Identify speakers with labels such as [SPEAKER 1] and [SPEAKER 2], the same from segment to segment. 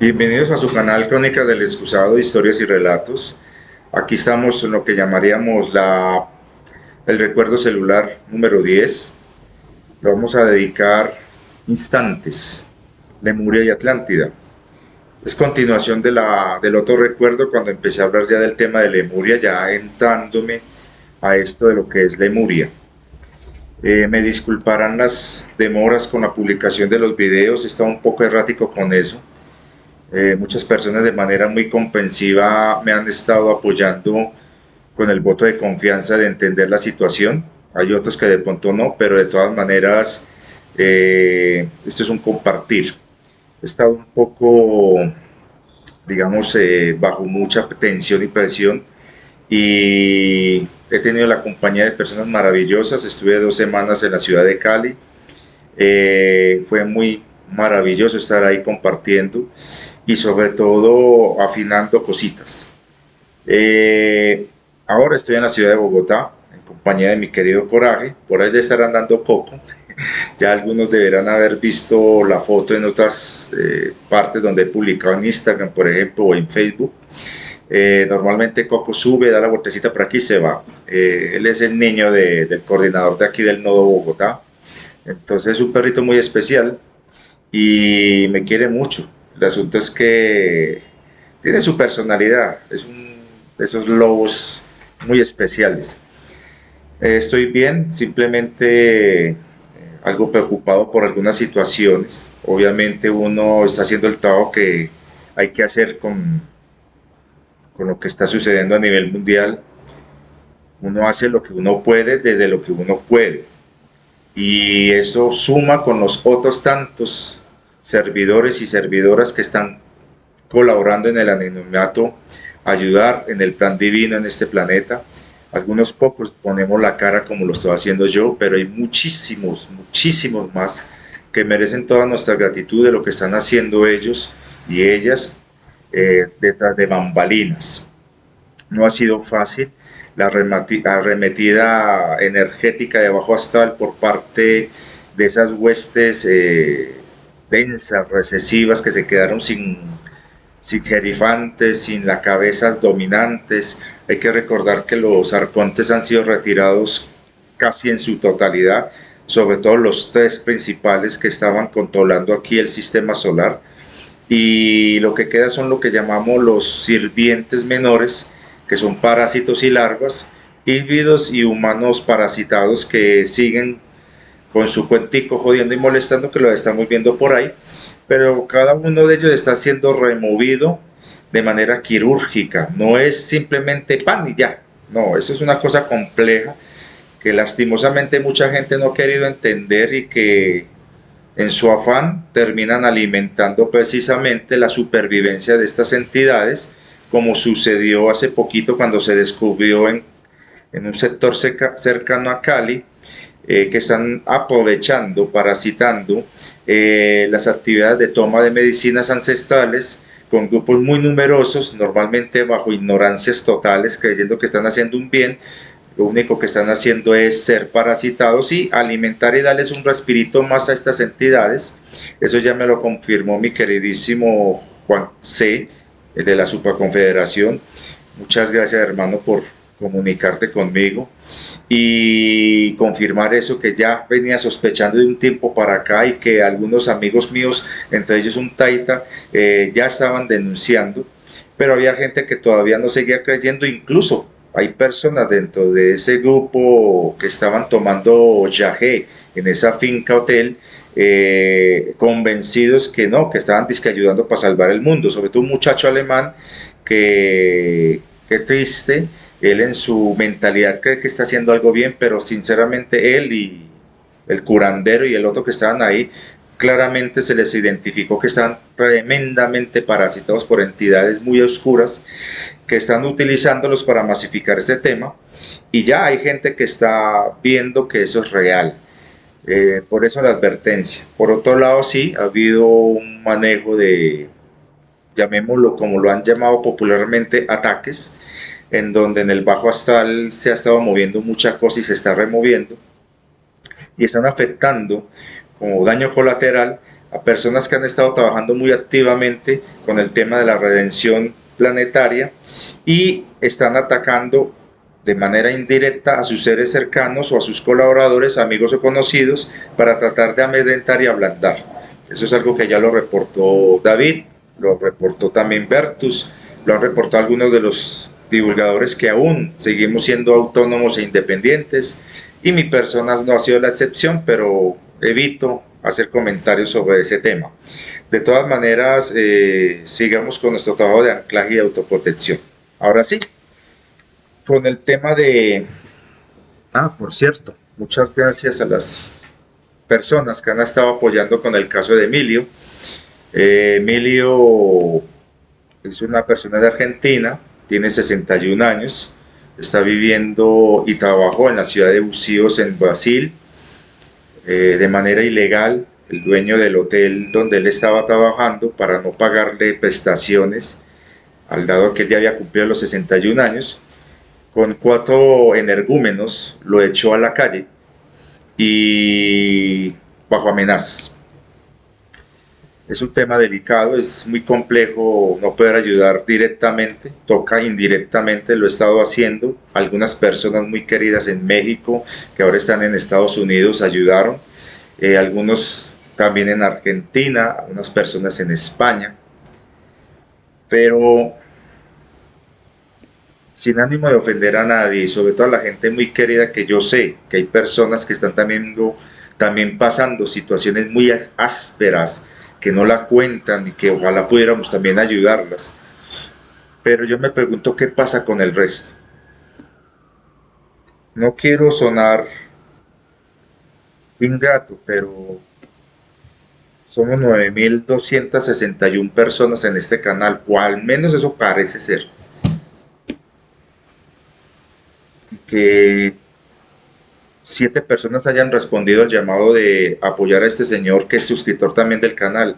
[SPEAKER 1] Bienvenidos a su canal Crónicas del Excusado, Historias y Relatos. Aquí estamos en lo que llamaríamos el recuerdo celular número 10. Lo vamos a dedicar instantes, Lemuria y Atlántida. Es continuación del otro recuerdo cuando empecé a hablar ya del tema de Lemuria, ya entrándome a esto de lo que es Lemuria. Me disculparán las demoras con la publicación de los videos, he estado un poco errático con eso. Muchas personas de manera muy comprensiva me han estado apoyando con el voto de confianza de entender la situación. Hay otros que de pronto no, pero de todas maneras esto es un compartir. He estado un poco, digamos, bajo mucha tensión y presión y he tenido la compañía de personas maravillosas. Estuve 2 semanas en la ciudad de Cali. Fue muy maravilloso estar ahí compartiendo y sobre todo afinando cositas. Eh, Ahora estoy en la ciudad de Bogotá en compañía de mi querido Coraje, por ahí de estar andando Coco. Ya algunos deberán haber visto la foto en otras partes donde he publicado en Instagram, por ejemplo, o en Facebook. Normalmente Coco sube, da la vueltecita por aquí y se va. Él es el niño del coordinador de aquí del Nodo Bogotá. Entonces es un perrito muy especial y me quiere mucho. El asunto es que tiene su personalidad, es un de esos lobos muy especiales. Estoy bien, simplemente algo preocupado por algunas situaciones. Obviamente uno está haciendo el trabajo que hay que hacer con lo que está sucediendo a nivel mundial. Uno hace lo que uno puede desde lo que uno puede. Y eso suma con los otros tantos servidores y servidoras que están colaborando en el anonimato, ayudar en el plan divino en este planeta. Algunos pocos ponemos la cara como lo estoy haciendo yo, pero hay muchísimos, muchísimos más que merecen toda nuestra gratitud de lo que están haciendo ellos y ellas detrás de bambalinas. No ha sido fácil la arremetida energética de bajo astral por parte de esas huestes densas, recesivas que se quedaron sin jerifantes, sin las cabezas dominantes. Hay que recordar que los arcontes han sido retirados casi en su totalidad, sobre todo los tres principales que estaban controlando aquí el sistema solar. Y lo que queda son lo que llamamos los sirvientes menores, que son parásitos y larvas, híbridos y humanos parasitados que siguen con su cuentico jodiendo y molestando, que lo estamos viendo por ahí, pero cada uno de ellos está siendo removido de manera quirúrgica, no es simplemente pan y ya, no, eso es una cosa compleja que lastimosamente mucha gente no ha querido entender y que en su afán terminan alimentando precisamente la supervivencia de estas entidades, como sucedió hace poquito cuando se descubrió en un sector cercano a Cali, que están aprovechando, parasitando las actividades de toma de medicinas ancestrales con grupos muy numerosos, normalmente bajo ignorancias totales, creyendo que están haciendo un bien. Lo único que están haciendo es ser parasitados y alimentar y darles un respirito más a estas entidades. Eso ya me lo confirmó mi queridísimo Juan C., el de la Supraconfederación. Muchas gracias, hermano, por comunicarte conmigo y confirmar eso que ya venía sospechando de un tiempo para acá y que algunos amigos míos, entre ellos un taita, ya estaban denunciando, pero había gente que todavía no seguía creyendo. Incluso hay personas dentro de ese grupo que estaban tomando yagé en esa finca hotel, convencidos que no, que estaban disque ayudando para salvar el mundo, sobre todo un muchacho alemán que triste, él en su mentalidad cree que está haciendo algo bien, pero sinceramente él y el curandero y el otro que estaban ahí, claramente se les identificó que están tremendamente parasitados por entidades muy oscuras que están utilizándolos para masificar este tema, y ya hay gente que está viendo que eso es real. Por eso la advertencia. Por otro lado, sí, ha habido un manejo de, llamémoslo como lo han llamado popularmente, ataques, en donde en el bajo astral se ha estado moviendo mucha cosa y se está removiendo, y están afectando como daño colateral a personas que han estado trabajando muy activamente con el tema de la redención planetaria y están atacando de manera indirecta a sus seres cercanos o a sus colaboradores, amigos o conocidos para tratar de amedrentar y ablandar. Eso es algo que ya lo reportó David, lo reportó también Bertus, lo han reportado algunos de los divulgadores que aún seguimos siendo autónomos e independientes, y mi persona no ha sido la excepción, pero evito hacer comentarios sobre ese tema. De todas maneras, sigamos con nuestro trabajo de anclaje y de autoprotección. Ahora sí, con el tema de... Ah, por cierto, muchas gracias a las personas que han estado apoyando con el caso de Emilio. Emilio es una persona de Argentina, tiene 61 años, está viviendo y trabajó en la ciudad de Bucios, en Brasil, de manera ilegal. El dueño del hotel donde él estaba trabajando, para no pagarle prestaciones, al dado que él ya había cumplido los 61 años, con 4 energúmenos lo echó a la calle y bajo amenazas. Es un tema delicado, es muy complejo no poder ayudar directamente, toca indirectamente, lo he estado haciendo. Algunas personas muy queridas en México, que ahora están en Estados Unidos, ayudaron. Algunos también en Argentina, unas personas en España. Pero sin ánimo de ofender a nadie y sobre todo a la gente muy querida, que yo sé que hay personas que están también pasando situaciones muy ásperas, que no la cuentan y que ojalá pudiéramos también ayudarlas. Pero yo me pregunto qué pasa con el resto. No quiero sonar ingrato, pero somos 9.261 personas en este canal, o al menos eso parece ser. Que 7 personas hayan respondido al llamado de apoyar a este señor, que es suscriptor también del canal,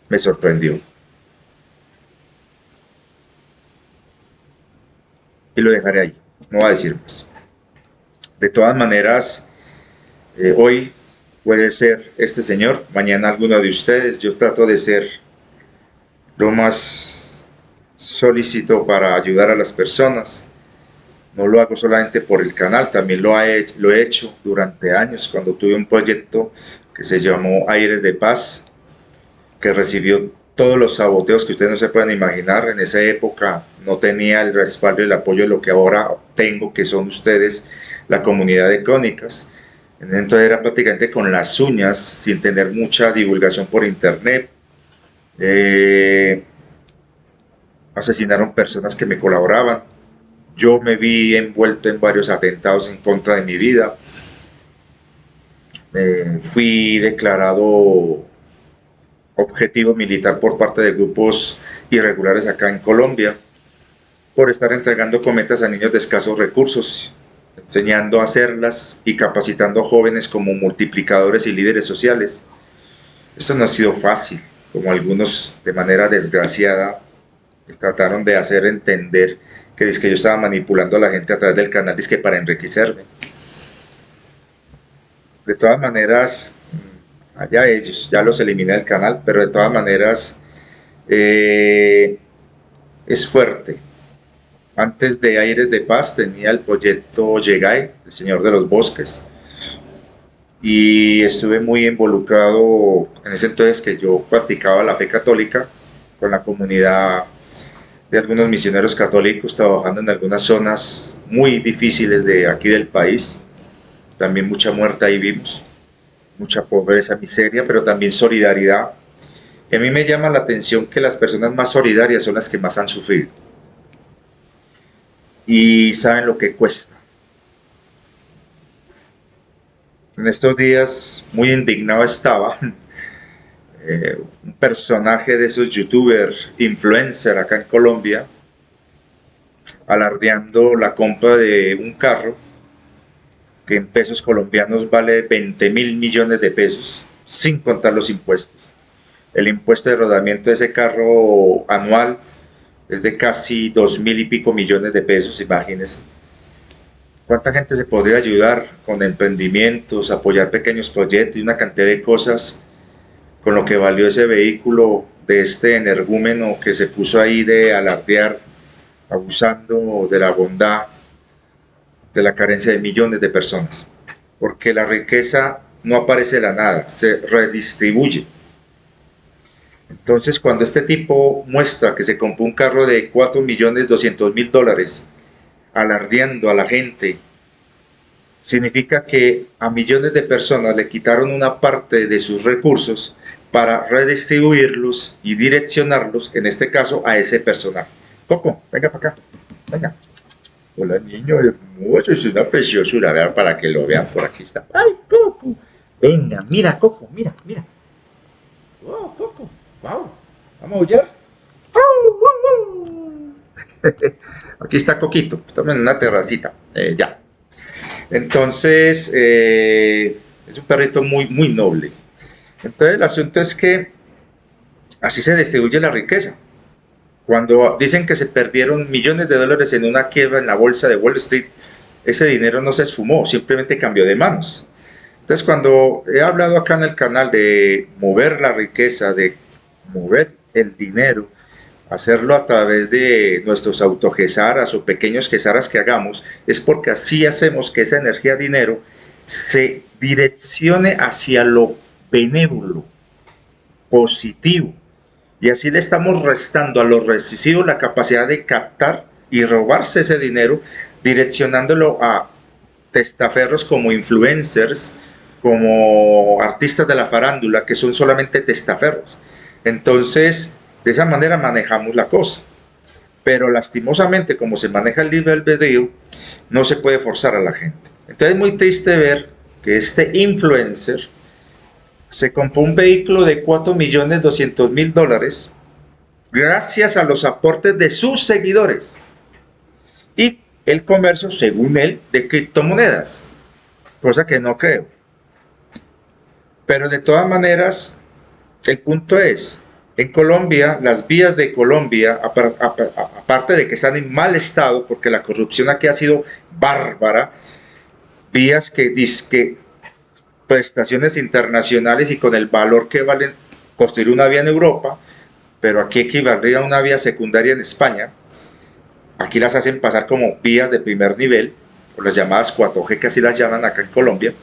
[SPEAKER 1] me sorprendió. Y lo dejaré ahí, no voy a decir más. De todas maneras, hoy puede ser este señor, mañana alguno de ustedes. Yo trato de ser lo más solícito para ayudar a las personas. No lo hago solamente por el canal, también lo he hecho durante años, cuando tuve un proyecto que se llamó Aires de Paz, que recibió todos los saboteos que ustedes no se pueden imaginar. En esa época no tenía el respaldo y el apoyo de lo que ahora tengo, que son ustedes, la comunidad de Crónicas. Entonces era prácticamente con las uñas, sin tener mucha divulgación por internet. Asesinaron personas que me colaboraban. Yo me vi envuelto en varios atentados en contra de mi vida. Fui declarado objetivo militar por parte de grupos irregulares acá en Colombia, por estar entregando cometas a niños de escasos recursos, enseñando a hacerlas y capacitando a jóvenes como multiplicadores y líderes sociales. Esto no ha sido fácil, como algunos de manera desgraciada trataron de hacer entender, que yo estaba manipulando a la gente a través del canal, que para enriquecerme. De todas maneras, allá ellos, ya los eliminé del canal, pero de todas maneras es fuerte. Antes de Aires de Paz tenía el proyecto Yegay, el Señor de los Bosques, y estuve muy involucrado en ese entonces, que yo practicaba la fe católica con la comunidad de algunos misioneros católicos, trabajando en algunas zonas muy difíciles de aquí del país. También mucha muerte ahí vimos, mucha pobreza, miseria, pero también solidaridad. Y a mí me llama la atención que las personas más solidarias son las que más han sufrido y saben lo que cuesta. En estos días muy indignado estaba, un personaje de esos youtubers, influencer acá en Colombia, alardeando la compra de un carro que en pesos colombianos vale 20.000 millones de pesos, sin contar los impuestos. El impuesto de rodamiento de ese carro anual es de casi 2.000 y pico millones de pesos, imagínense. ¿Cuánta gente se podría ayudar con emprendimientos, apoyar pequeños proyectos y una cantidad de cosas con lo que valió ese vehículo de este energúmeno que se puso ahí de alardear, abusando de la bondad, de la carencia de millones de personas. Porque la riqueza no aparece de la nada, se redistribuye. Entonces, cuando este tipo muestra que se compró un carro de 4.200.000 dólares, alardeando a la gente, significa que a millones de personas le quitaron una parte de sus recursos para redistribuirlos y direccionarlos, en este caso, a ese personaje. Coco, venga para acá, venga. Hola, niño hermoso, es una preciosura, vean, para que lo vean, por aquí está. ¡Ay, Coco! Venga, mira, Coco, mira, mira. ¡Oh, Coco! ¡Wow! ¿Vamos a aullar? Aquí está Coquito, estamos en una terracita, ya. Entonces, es un perrito muy, muy noble. Entonces, el asunto es que así se distribuye la riqueza. Cuando dicen que se perdieron millones de dólares en una quiebra en la bolsa de Wall Street, ese dinero no se esfumó, simplemente cambió de manos. Entonces, cuando he hablado acá en el canal de mover la riqueza, de mover el dinero, hacerlo a través de nuestros autogesaras o pequeños gesaras que hagamos, es porque así hacemos que esa energía dinero se direccione hacia lo benévolo, positivo, y así le estamos restando a los recesivos la capacidad de captar y robarse ese dinero, direccionándolo a testaferros como influencers, como artistas de la farándula, que son solamente testaferros. Entonces, de esa manera manejamos la cosa. Pero lastimosamente, como se maneja el libre albedrío, no se puede forzar a la gente. Entonces es muy triste ver que este influencer se compró un vehículo de 4.200.000 dólares gracias a los aportes de sus seguidores y el comercio, según él, de criptomonedas, cosa que no creo. Pero de todas maneras, el punto es, en Colombia, las vías de Colombia, aparte de que están en mal estado, porque la corrupción aquí ha sido bárbara, vías que dizque prestaciones internacionales y con el valor que valen construir una vía en Europa, pero aquí equivaldría a una vía secundaria en España. Aquí las hacen pasar como vías de primer nivel, o las llamadas 4G, que así las llaman acá en Colombia.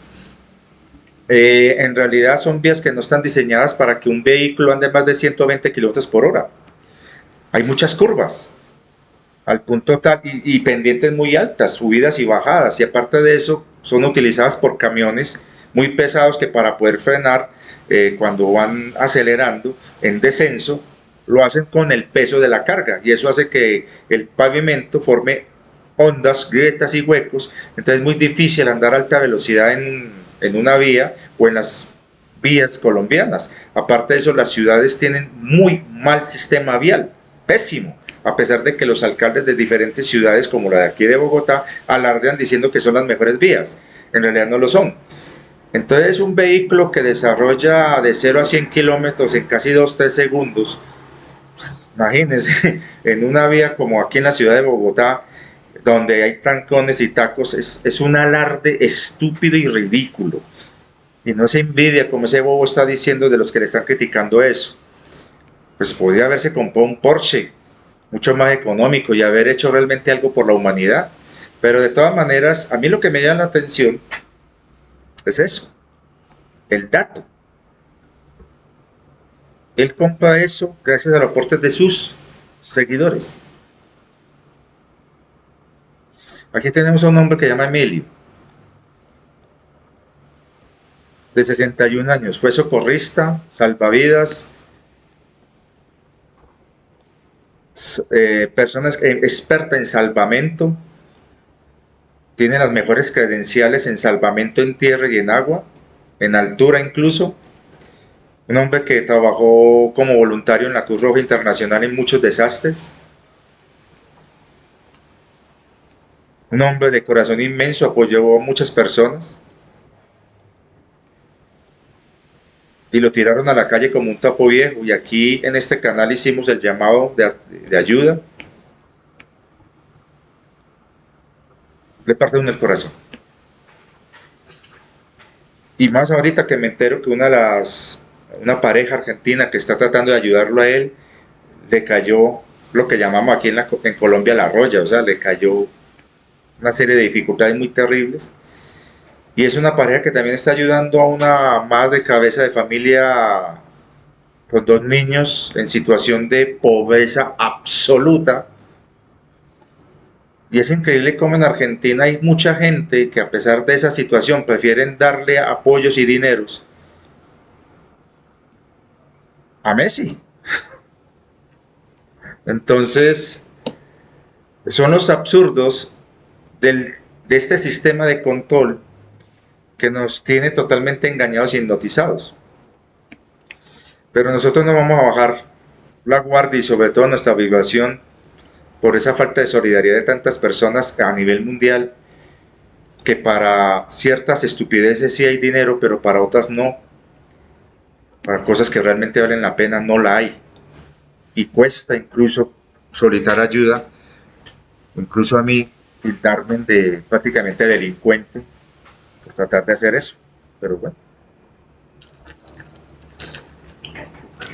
[SPEAKER 1] En realidad son vías que no están diseñadas para que un vehículo ande más de 120 kilómetros por hora. Hay muchas curvas, al punto tal, y pendientes muy altas, subidas y bajadas, y aparte de eso, son utilizadas por camiones muy pesados que para poder frenar cuando van acelerando en descenso, lo hacen con el peso de la carga, y eso hace que el pavimento forme ondas, grietas y huecos. Entonces es muy difícil andar a alta velocidad en una vía o en las vías colombianas. Aparte de eso, las ciudades tienen muy mal sistema vial, pésimo, a pesar de que los alcaldes de diferentes ciudades, como la de aquí de Bogotá, alardean diciendo que son las mejores vías. En realidad no lo son. Entonces un vehículo que desarrolla de 0 a 100 kilómetros en casi 2-3 segundos, pues, imagínense, en una vía como aquí en la ciudad de Bogotá, donde hay trancones y tacos, es un alarde estúpido y ridículo. Y no se envidia, como ese bobo está diciendo, de los que le están criticando eso. Pues podría haberse comprado un Porsche, mucho más económico, y haber hecho realmente algo por la humanidad. Pero de todas maneras, a mí lo que me llama la atención es eso, el dato. Él compra eso gracias a los aportes de sus seguidores. Aquí tenemos a un hombre que se llama Emilio, de 61 años. Fue socorrista, salvavidas, persona experta en salvamento. Tiene las mejores credenciales en salvamento en tierra y en agua, en altura incluso. Un hombre que trabajó como voluntario en la Cruz Roja Internacional en muchos desastres. Un hombre de corazón inmenso, apoyó a muchas personas. Y lo tiraron a la calle como un tapo viejo. Y aquí en este canal hicimos el llamado de ayuda. Le parte uno el corazón. Y más ahorita que me entero que una de las una pareja argentina que está tratando de ayudarlo a él, le cayó lo que llamamos aquí en Colombia la roya, o sea, le cayó una serie de dificultades muy terribles. Y es una pareja que también está ayudando a una madre de cabeza de familia con dos niños en situación de pobreza absoluta. Y es increíble cómo en Argentina hay mucha gente que a pesar de esa situación prefieren darle apoyos y dineros a Messi. Entonces, son los absurdos de este sistema de control que nos tiene totalmente engañados y hipnotizados. Pero nosotros no vamos a bajar la guardia y sobre todo nuestra vibración por esa falta de solidaridad de tantas personas a nivel mundial, que para ciertas estupideces sí hay dinero, pero para otras no. Para cosas que realmente valen la pena no la hay. Y cuesta incluso solicitar ayuda, incluso a mí tildarme de prácticamente delincuente por tratar de hacer eso. Pero bueno,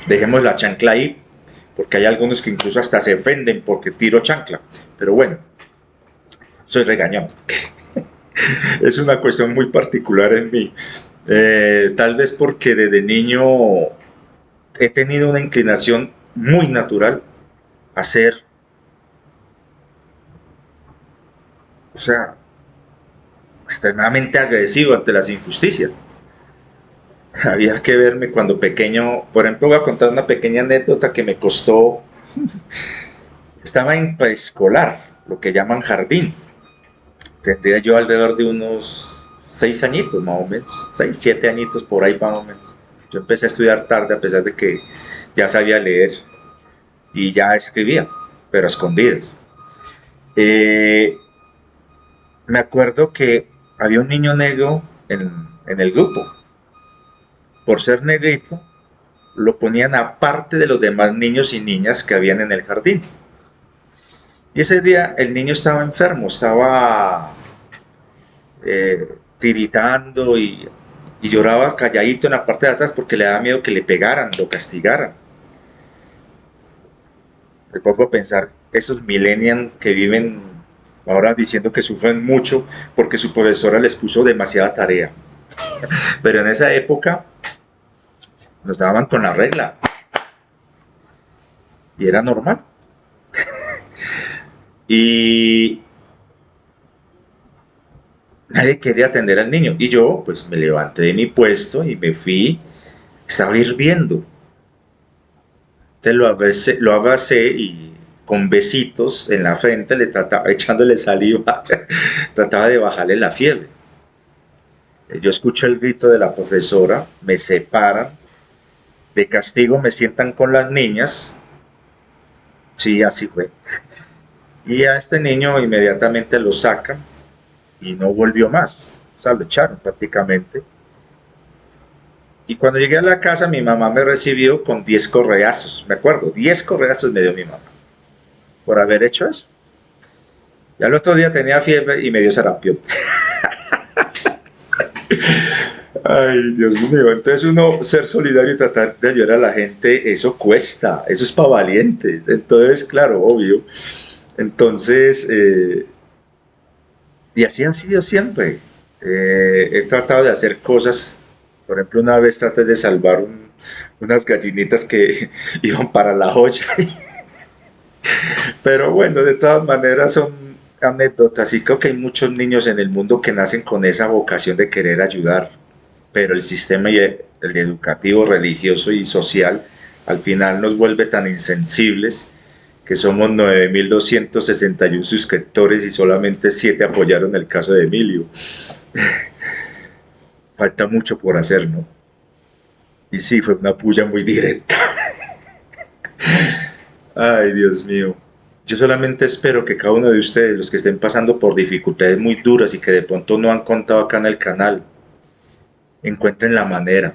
[SPEAKER 1] dejemos la chancla ahí, porque hay algunos que incluso hasta se ofenden porque tiro chancla. Pero bueno, soy regañón. Es una cuestión muy particular en mí. Tal vez porque desde niño he tenido una inclinación muy natural a ser, o sea, extremadamente agresivo ante las injusticias. Había que verme cuando pequeño, por ejemplo, voy a contar una pequeña anécdota que me costó. Estaba en preescolar, lo que llaman jardín. Tendría yo alrededor de unos 6 añitos más o menos, 6, 7 añitos por ahí más o menos. Yo empecé a estudiar tarde a pesar de que ya sabía leer y ya escribía, pero a escondidas. Eh, Me acuerdo que había un niño negro en el grupo. Por ser negrito, lo ponían aparte de los demás niños y niñas que habían en el jardín. Y ese día el niño estaba enfermo, estaba tiritando y lloraba calladito en la parte de atrás porque le daba miedo que le pegaran, lo castigaran. Me pongo a pensar, esos millennials que viven ahora diciendo que sufren mucho porque su profesora les puso demasiada tarea. Pero en esa época nos daban con la regla y era normal. Y nadie quería atender al niño. Y yo pues me levanté de mi puesto y me fui, estaba hirviendo. Entonces lo abracé y con besitos en la frente le trataba, echándole saliva, trataba de bajarle la fiebre. Yo escucho el grito de la profesora, me separan, de castigo me sientan con las niñas, sí, así fue. Y a este niño inmediatamente lo sacan y no volvió más, o sea, lo echaron prácticamente. Y cuando llegué a la casa, mi mamá me recibió con 10 correazos, me acuerdo, 10 correazos me dio mi mamá por haber hecho eso. Ya el otro día tenía fiebre y me dio sarampión. Ay, Dios mío. Entonces uno ser solidario y tratar de ayudar a la gente, eso cuesta, eso es para valientes. Entonces, claro, obvio. Entonces, y así han sido siempre. He tratado de hacer cosas. Por ejemplo, una vez traté de salvar unas gallinitas que iban para la olla. Pero bueno, de todas maneras son anécdotas y creo que hay muchos niños en el mundo que nacen con esa vocación de querer ayudar, pero el sistema el educativo, religioso y social al final nos vuelve tan insensibles que somos 9.261 suscriptores y solamente 7 apoyaron el caso de Emilio. Falta mucho por hacer, ¿no? Y sí, fue una puya muy directa. Ay, Dios mío. Yo solamente espero que cada uno de ustedes, los que estén pasando por dificultades muy duras y que de pronto no han contado acá en el canal, encuentren la manera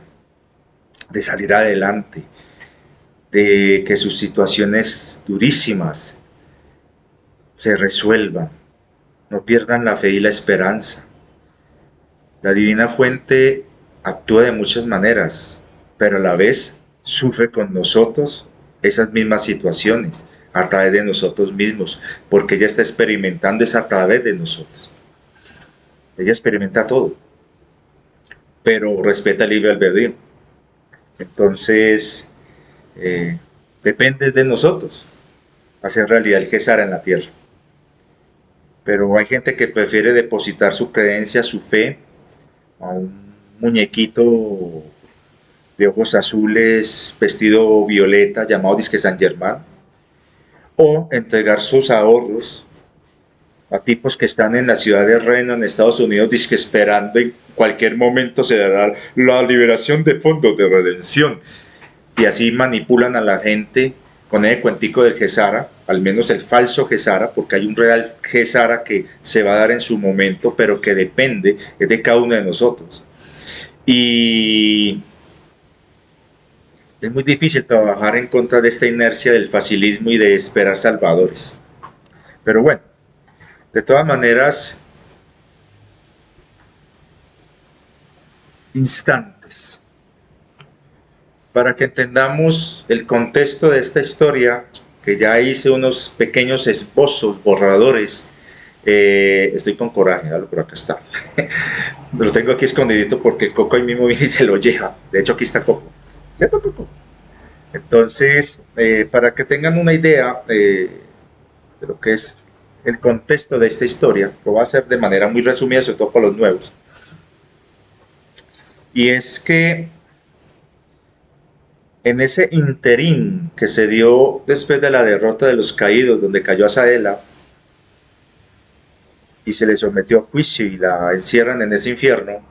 [SPEAKER 1] de salir adelante, de que sus situaciones durísimas se resuelvan, no pierdan la fe y la esperanza. La divina fuente actúa de muchas maneras, pero a la vez sufre con nosotros esas mismas situaciones a través de nosotros mismos, porque ella está experimentando es a través de nosotros. Ella experimenta todo, pero respeta el libre albedrío. Entonces, eh, depende de nosotros hacer realidad el Gesara en la tierra. Pero hay gente que prefiere depositar su creencia, su fe, a un muñequito de ojos azules, vestido violeta, llamado Disque San Germán, o entregar sus ahorros a tipos que están en la ciudad de Reno, en Estados Unidos, disque esperando en cualquier momento se dará la liberación de fondos de redención. Y así manipulan a la gente con el cuentico del Gesara, al menos el falso Gesara, porque hay un real Gesara que se va a dar en su momento, pero que depende de cada uno de nosotros. Y es muy difícil trabajar en contra de esta inercia del facilismo y de esperar salvadores. Pero bueno, de todas maneras, instantes. Para que entendamos el contexto de esta historia, que ya hice unos pequeños esbozos, borradores, estoy con coraje, por acá está. Lo tengo aquí escondidito porque Coco ahí mismo viene y se lo lleva. De hecho, aquí está Coco. ¿Cierto, Coco? Entonces, para que tengan una idea de lo que es el contexto de esta historia, lo voy a hacer de manera muy resumida, sobre todo para los nuevos. Y es que en ese interín que se dio después de la derrota de los caídos, donde cayó Azaela y se le sometió a juicio y la encierran en ese infierno,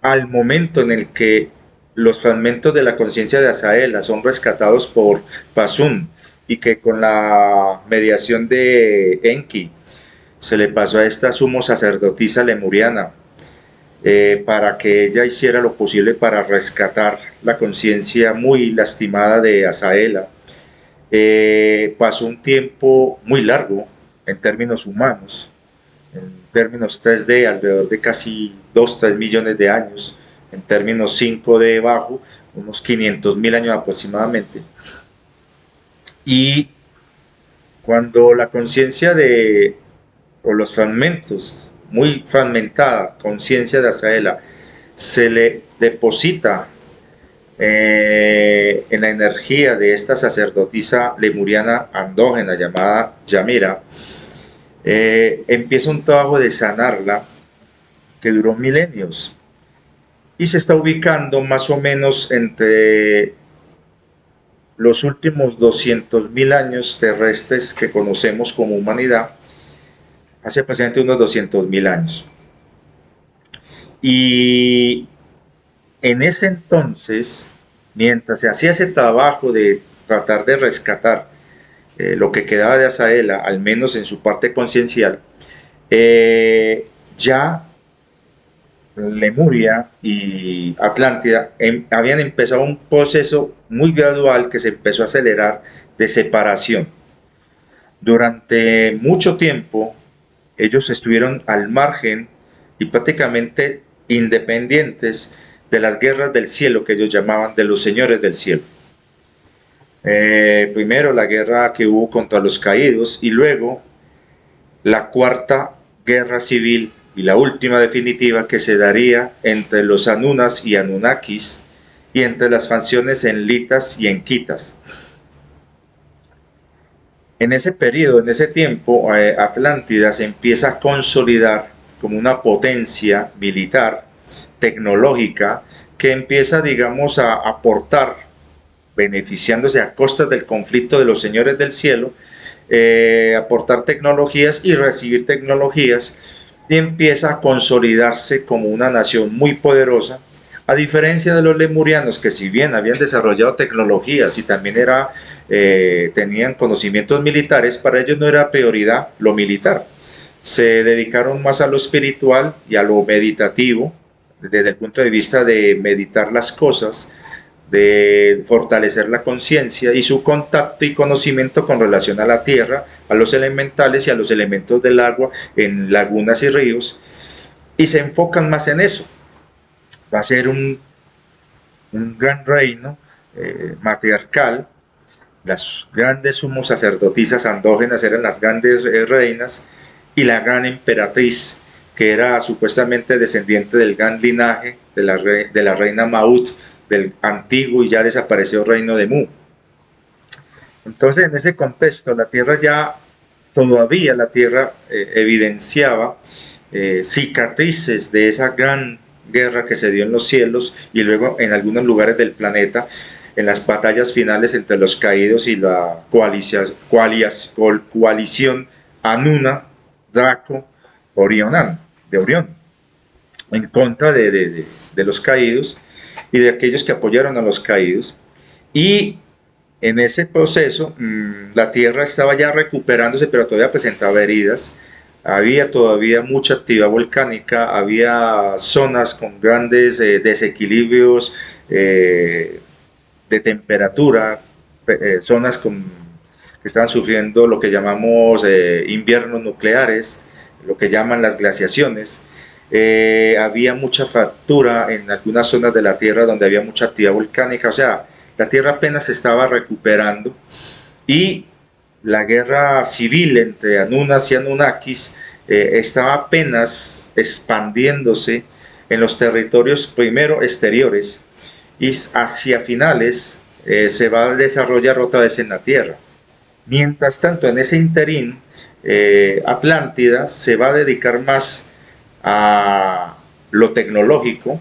[SPEAKER 1] al momento en el que los fragmentos de la conciencia de Azaela son rescatados por Pasún y que con la mediación de Enki se le pasó a esta sumo sacerdotisa lemuriana, para que ella hiciera lo posible para rescatar la conciencia muy lastimada de Azaela. Pasó un tiempo muy largo en términos humanos, en términos 3D, alrededor de casi 2-3 millones de años, en términos 5D bajo, unos 500.000 años aproximadamente. Y cuando la conciencia de, o los fragmentos, muy fragmentada conciencia de Azaela, se le deposita en la energía de esta sacerdotisa lemuriana andógena llamada Yamira, empieza un trabajo de sanarla que duró milenios y se está ubicando más o menos entre los últimos 200.000 años terrestres que conocemos como humanidad, hace aproximadamente unos 200.000 años. Y en ese entonces, mientras se hacía ese trabajo de tratar de rescatar lo que quedaba de Azaela, al menos en su parte conciencial, ya Lemuria y Atlántida habían empezado un proceso muy gradual que se empezó a acelerar de separación. Durante mucho tiempo, ellos estuvieron al margen y prácticamente independientes de las guerras del cielo que ellos llamaban de los señores del cielo. Primero la guerra que hubo contra los caídos y luego la cuarta guerra civil y la última definitiva que se daría entre los Anunas y Anunnakis y entre las facciones enlitas y enquitas. En ese periodo, en ese tiempo, Atlántida se empieza a consolidar como una potencia militar, tecnológica, que empieza, digamos, a aportar, beneficiándose a costas del conflicto de los señores del cielo, aportar tecnologías y recibir tecnologías, y empieza a consolidarse como una nación muy poderosa, a diferencia de los lemurianos, que si bien habían desarrollado tecnologías y también tenían conocimientos militares, para ellos no era prioridad lo militar. Se dedicaron más a lo espiritual y a lo meditativo, desde el punto de vista de meditar las cosas, de fortalecer la conciencia y su contacto y conocimiento con relación a la tierra, a los elementales y a los elementos del agua en lagunas y ríos, y se enfocan más en eso. Va a ser un un gran reino matriarcal. Las grandes sumos sacerdotisas andrógenas eran las grandes reinas, y la gran emperatriz, que era supuestamente descendiente del gran linaje de la reina Maut, del antiguo y ya desaparecido reino de Mu. Entonces, en ese contexto, la Tierra ya, todavía la Tierra evidenciaba cicatrices de esa gran guerra que se dio en los cielos y luego en algunos lugares del planeta, en las batallas finales entre los caídos y la coalición Anuna, Draco, Orionan, de Orión, en contra de los caídos y de aquellos que apoyaron a los caídos. Y en ese proceso, la Tierra estaba ya recuperándose, pero todavía presentaba heridas. Había todavía mucha actividad volcánica, había zonas con grandes desequilibrios de temperatura, zonas que estaban sufriendo lo que llamamos inviernos nucleares, lo que llaman las glaciaciones. Había mucha fractura en algunas zonas de la Tierra donde había mucha actividad volcánica, o sea, la Tierra apenas se estaba recuperando, y la guerra civil entre Anunas y Anunnakis estaba apenas expandiéndose en los territorios primero exteriores, y hacia finales se va a desarrollar otra vez en la Tierra. Mientras tanto, en ese interín, Atlántida se va a dedicar más a lo tecnológico,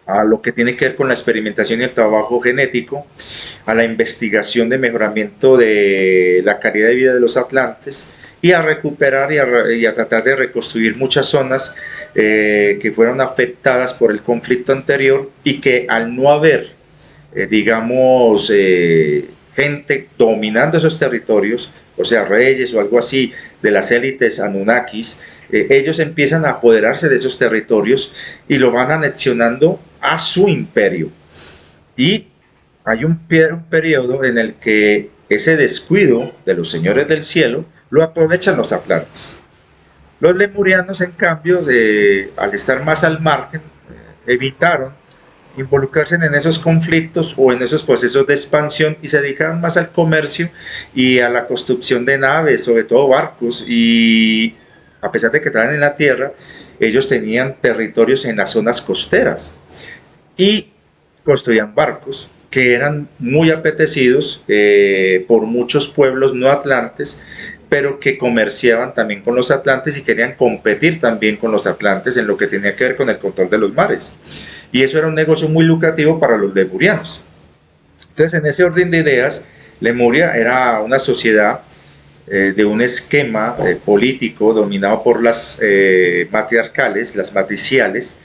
[SPEAKER 1] a lo que tiene que ver con la experimentación y el trabajo genético, a la investigación de mejoramiento de la calidad de vida de los atlantes, y a recuperar y a tratar de reconstruir muchas zonas que fueron afectadas por el conflicto anterior, y que al no haber, digamos, gente dominando esos territorios, o sea, reyes o algo así de las élites Anunnakis, ellos empiezan a apoderarse de esos territorios y lo van anexionando a su imperio. Y hay un periodo en el que ese descuido de los señores del cielo lo aprovechan los atlantes. Los lemurianos, en cambio, al estar más al margen, evitaron involucrarse en esos conflictos o en esos procesos de expansión, y se dedicaban más al comercio y a la construcción de naves, sobre todo barcos. Y a pesar de que estaban en la tierra, ellos tenían territorios en las zonas costeras y construían barcos que eran muy apetecidos por muchos pueblos no atlantes, pero que comerciaban también con los atlantes y querían competir también con los atlantes en lo que tenía que ver con el control de los mares. Y eso era un negocio muy lucrativo para los lemurianos. Entonces, en ese orden de ideas, Lemuria era una sociedad de un esquema político dominado por las matriarcales, las matriciales,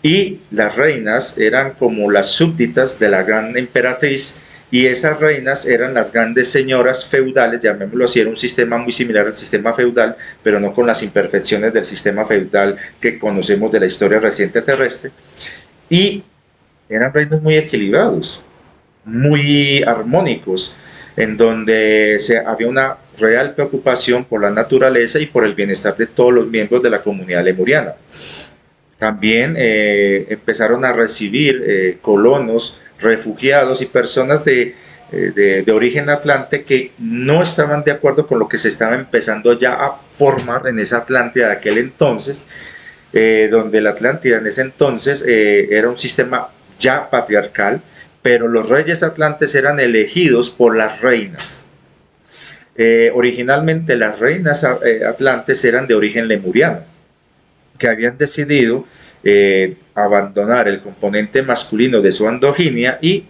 [SPEAKER 1] y las reinas eran como las súbditas de la gran emperatriz, y esas reinas eran las grandes señoras feudales, llamémoslo así. Era un sistema muy similar al sistema feudal, pero no con las imperfecciones del sistema feudal que conocemos de la historia reciente terrestre, y eran reinos muy equilibrados, muy armónicos, en donde había una real preocupación por la naturaleza y por el bienestar de todos los miembros de la comunidad lemuriana. También empezaron a recibir colonos, refugiados y personas de origen atlante que no estaban de acuerdo con lo que se estaba empezando ya a formar en esa Atlántida de aquel entonces, donde la Atlántida en ese entonces era un sistema ya patriarcal, pero los reyes atlantes eran elegidos por las reinas. Originalmente las reinas atlantes eran de origen lemuriano, que habían decidido abandonar el componente masculino de su androginia y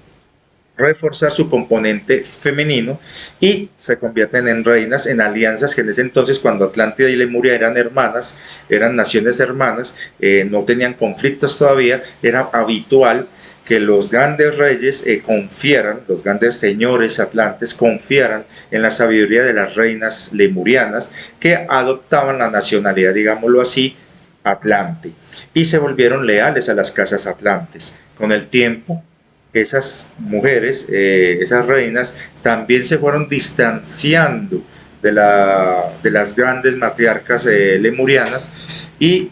[SPEAKER 1] reforzar su componente femenino, y se convierten en reinas, en alianzas que en ese entonces, cuando Atlántida y Lemuria eran hermanas, eran naciones hermanas, no tenían conflictos todavía, era habitual que los grandes reyes confiaran, los grandes señores atlantes confiaran en la sabiduría de las reinas lemurianas, que adoptaban la nacionalidad, digámoslo así, atlante, y se volvieron leales a las casas atlantes. Con el tiempo, esas mujeres, esas reinas, también se fueron distanciando de las grandes matriarcas lemurianas, y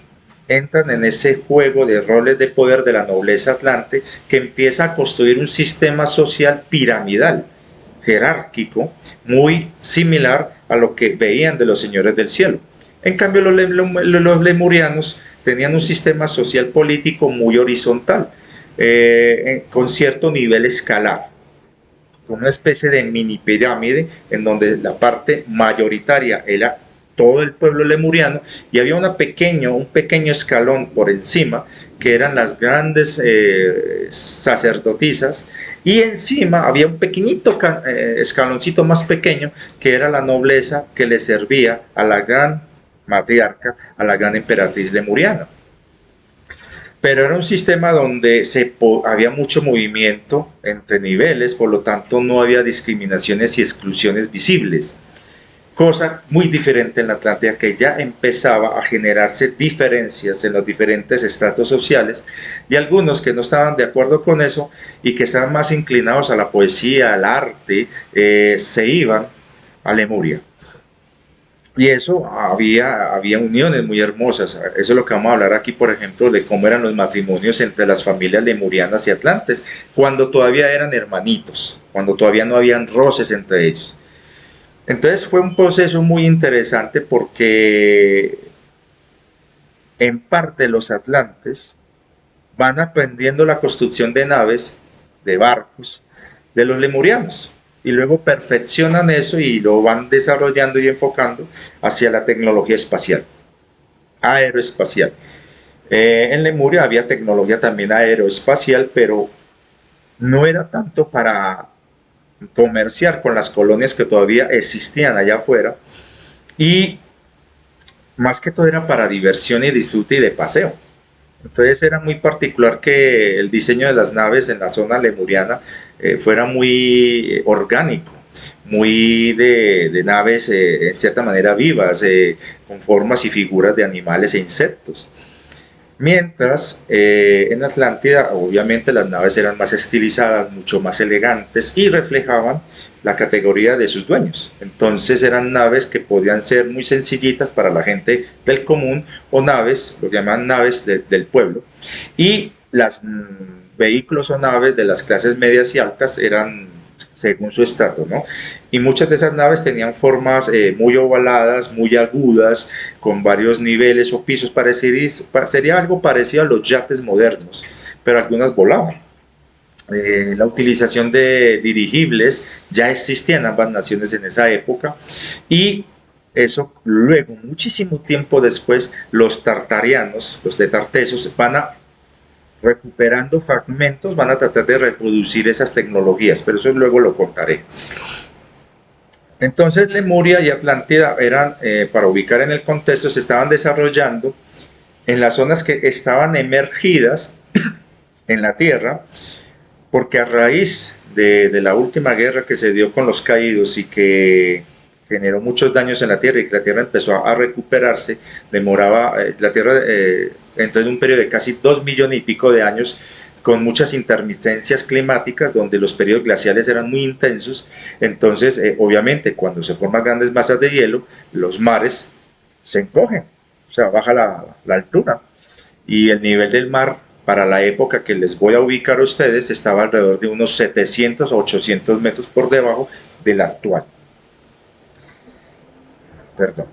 [SPEAKER 1] entran en ese juego de roles de poder de la nobleza atlante que empieza a construir un sistema social piramidal, jerárquico, muy similar a lo que veían de los señores del cielo. En cambio, los lemurianos tenían un sistema social político muy horizontal, con cierto nivel escalar, con una especie de mini pirámide en donde la parte mayoritaria era todo el pueblo lemuriano y había un pequeño escalón por encima que eran las grandes sacerdotisas, y encima había un pequeñito escaloncito más pequeño que era la nobleza que le servía a la gran matriarca, a la gran emperatriz lemuriana. Pero era un sistema donde había mucho movimiento entre niveles, por lo tanto no había discriminaciones y exclusiones visibles. Cosa muy diferente en la Atlántida, que ya empezaba a generarse diferencias en los diferentes estratos sociales, y algunos que no estaban de acuerdo con eso y que estaban más inclinados a la poesía, al arte, se iban a Lemuria. Y eso había uniones muy hermosas. Eso es lo que vamos a hablar aquí, por ejemplo, de cómo eran los matrimonios entre las familias lemurianas y atlantes, cuando todavía eran hermanitos, cuando todavía no habían roces entre ellos. Entonces fue un proceso muy interesante porque en parte los atlantes van aprendiendo la construcción de naves, de barcos, de los lemurianos, y luego perfeccionan eso y lo van desarrollando y enfocando hacia la tecnología espacial, aeroespacial. En Lemuria había tecnología también aeroespacial, pero no era tanto para comerciar con las colonias que todavía existían allá afuera, y más que todo era para diversión y disfrute y de paseo. Entonces era muy particular que el diseño de las naves en la zona lemuriana fuera muy orgánico, muy de naves en cierta manera vivas, con formas y figuras de animales e insectos. Mientras en Atlántida obviamente las naves eran más estilizadas, mucho más elegantes y reflejaban la categoría de sus dueños. Entonces eran naves que podían ser muy sencillitas para la gente del común, o naves, lo que llaman naves del pueblo, y las vehículos o naves de las clases medias y altas eran según su estrato, ¿no? Y muchas de esas naves tenían formas muy ovaladas, muy agudas, con varios niveles o pisos. Sería algo parecido a los yates modernos, pero algunas volaban. La utilización de dirigibles ya existía en ambas naciones en esa época, y eso luego, muchísimo tiempo después, los tartarianos, los de Tartesos, van a recuperando fragmentos, van a tratar de reproducir esas tecnologías, pero eso luego lo contaré. Entonces Lemuria y Atlántida eran, para ubicar en el contexto, se estaban desarrollando en las zonas que estaban emergidas en la Tierra, porque a raíz de la última guerra que se dio con los caídos y que generó muchos daños en la Tierra, y que la Tierra empezó a recuperarse, la Tierra entró en un periodo de casi 2 millones y pico de años, con muchas intermitencias climáticas, donde los periodos glaciales eran muy intensos. Entonces, obviamente, cuando se forman grandes masas de hielo, los mares se encogen, o sea, baja la altura, y el nivel del mar para la época que les voy a ubicar a ustedes estaba alrededor de unos 700 a 800 metros por debajo del actual. Perdón.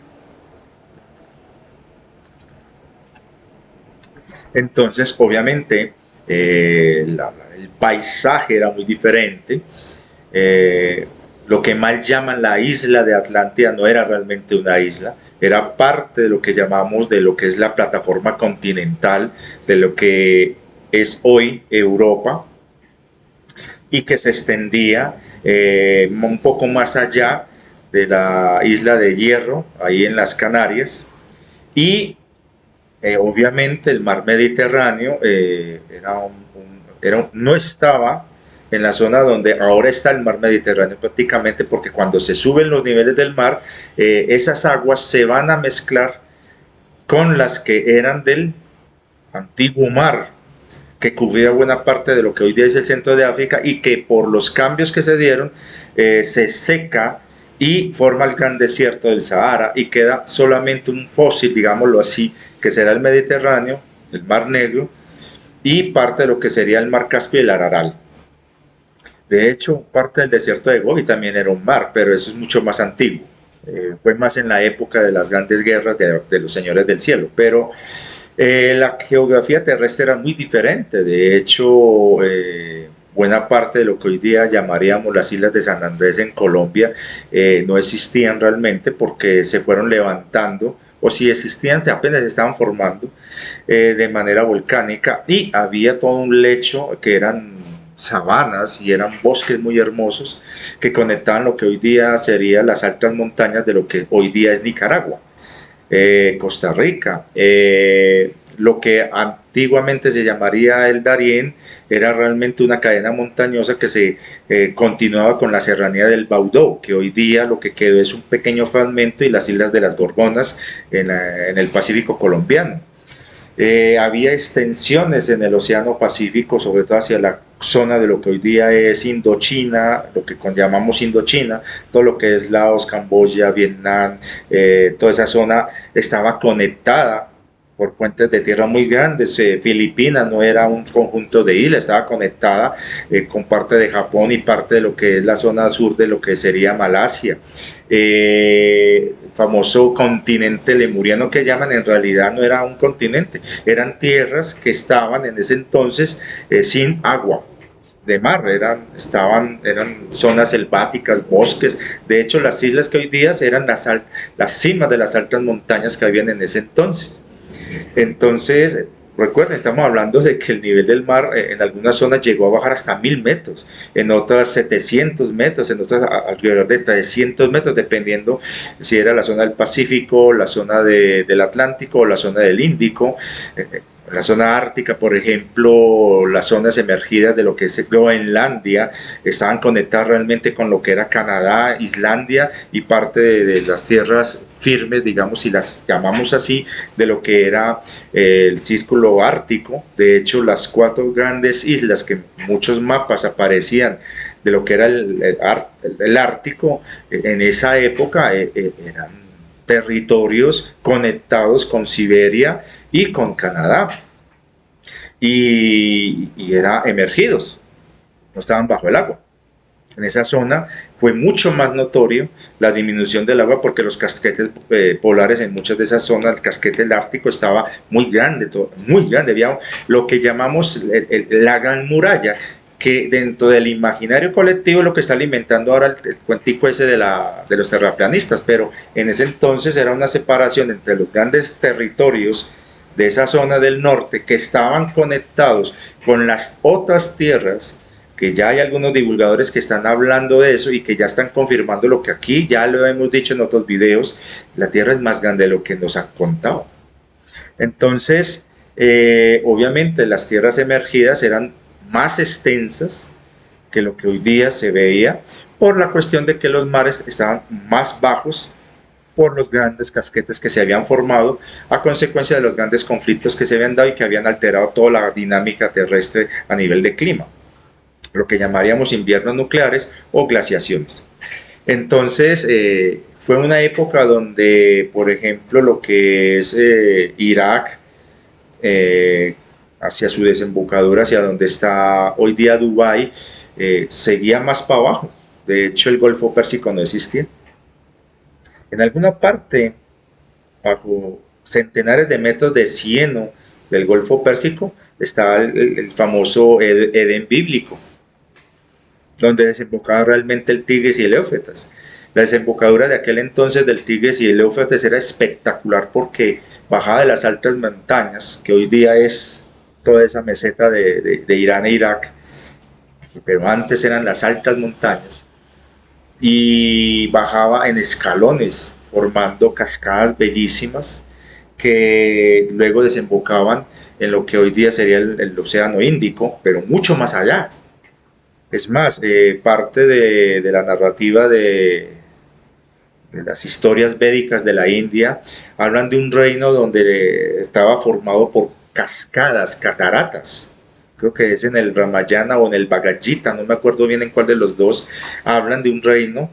[SPEAKER 1] Entonces, obviamente, el paisaje era muy diferente. Lo que mal llaman la isla de Atlántida no era realmente una isla, era parte de lo que llamamos, de lo que es la plataforma continental, de lo que es hoy Europa, y que se extendía un poco más allá de la isla de Hierro, ahí en las Canarias, y obviamente el mar Mediterráneo no estaba en la zona donde ahora está el mar Mediterráneo prácticamente, porque cuando se suben los niveles del mar, esas aguas se van a mezclar con las que eran del antiguo mar, que cubría buena parte de lo que hoy día es el centro de África, y que por los cambios que se dieron se seca y forma el gran desierto del Sahara, y queda solamente un fósil, digámoslo así, que será el Mediterráneo, el Mar Negro, y parte de lo que sería el Mar Caspio y el Araral. De hecho, parte del desierto de Gobi también era un mar, pero eso es mucho más antiguo. Fue más en la época de las grandes guerras de los señores del cielo, pero la geografía terrestre era muy diferente. De hecho, buena parte de lo que hoy día llamaríamos las islas de San Andrés en Colombia no existían realmente porque se fueron levantando, o si existían, se apenas estaban formando de manera volcánica, y había todo un lecho que eran sabanas y eran bosques muy hermosos que conectaban lo que hoy día serían las altas montañas de lo que hoy día es Nicaragua, Costa Rica. Lo que antiguamente se llamaría el Darién era realmente una cadena montañosa que se continuaba con la serranía del Baudó, que hoy día lo que quedó es un pequeño fragmento, y las islas de las Gorgonas en el Pacífico colombiano. Había extensiones en el Océano Pacífico, sobre todo hacia la zona de lo que hoy día es Indochina, lo que llamamos Indochina, todo lo que es Laos, Camboya, Vietnam, toda esa zona estaba conectada por puentes de tierra muy grandes. Filipinas no era un conjunto de islas, estaba conectada con parte de Japón y parte de lo que es la zona sur de lo que sería Malasia. Famoso continente lemuriano que llaman, en realidad no era un continente, eran tierras que estaban en ese entonces sin agua de mar, eran zonas selváticas, bosques. De hecho, las islas que hoy día eran las cimas de las altas montañas que habían en ese entonces. Entonces, recuerden, estamos hablando de que el nivel del mar en algunas zonas llegó a bajar hasta 1000 metros, en otras 700 metros, en otras alrededor de 300 metros, dependiendo si era la zona del Pacífico, la zona del Atlántico o la zona del Índico. La zona ártica, por ejemplo, las zonas emergidas de lo que es Groenlandia, estaban conectadas realmente con lo que era Canadá, Islandia y parte de las tierras firmes, digamos, si las llamamos así, de lo que era el círculo ártico. De hecho, las 4 grandes islas que en muchos mapas aparecían de lo que era el Ártico, en esa época eran territorios conectados con Siberia y con Canadá, y eran emergidos, no estaban bajo el agua. En esa zona fue mucho más notorio la disminución del agua porque los casquetes polares en muchas de esas zonas, el casquete del Ártico estaba muy grande, muy grande. Había lo que llamamos la Gran Muralla, que dentro del imaginario colectivo es lo que está alimentando ahora el cuentico ese de los terraplanistas, pero en ese entonces era una separación entre los grandes territorios de esa zona del norte que estaban conectados con las otras tierras, que ya hay algunos divulgadores que están hablando de eso y que ya están confirmando lo que aquí ya lo hemos dicho en otros videos: la Tierra es más grande de lo que nos han contado. Entonces, obviamente las tierras emergidas eran más extensas que lo que hoy día se veía, por la cuestión de que los mares estaban más bajos por los grandes casquetes que se habían formado a consecuencia de los grandes conflictos que se habían dado y que habían alterado toda la dinámica terrestre a nivel de clima, lo que llamaríamos inviernos nucleares o glaciaciones. Entonces, fue una época donde, por ejemplo, lo que es Irak, hacia su desembocadura, hacia donde está hoy día Dubái, seguía más para abajo. De hecho, el Golfo Pérsico no existía. En alguna parte, bajo centenares de metros de cieno del Golfo Pérsico, está el famoso Edén bíblico, donde desembocaba realmente el Tigris y el Éufrates. La desembocadura de aquel entonces del Tigris y el Éufrates era espectacular porque bajaba de las altas montañas, que hoy día es toda esa meseta de Irán e Irak, pero antes eran las altas montañas, y bajaba en escalones, formando cascadas bellísimas que luego desembocaban en lo que hoy día sería el Océano Índico, pero mucho más allá. Es más, parte de la narrativa de las historias védicas de la India hablan de un reino donde estaba formado por cascadas, cataratas. Creo que es en el Ramayana o en el Bhagavad Gita, no me acuerdo bien en cuál de los dos. Hablan de un reino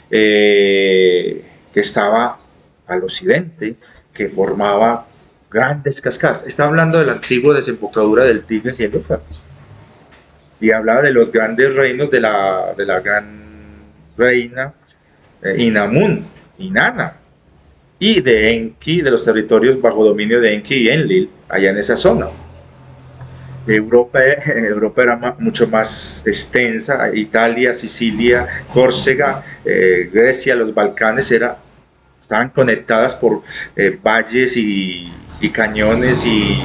[SPEAKER 1] que estaba al occidente, que formaba grandes cascadas. Está hablando de la antigua desembocadura del Tigris y el Éufrates. Y hablaba de los grandes reinos de la gran reina Inamun, Inanna, y de Enki, de los territorios bajo dominio de Enki y Enlil, allá en esa zona. Europa era mucho más extensa, Italia, Sicilia, Córcega, Grecia, los Balcanes estaban conectadas por valles y cañones y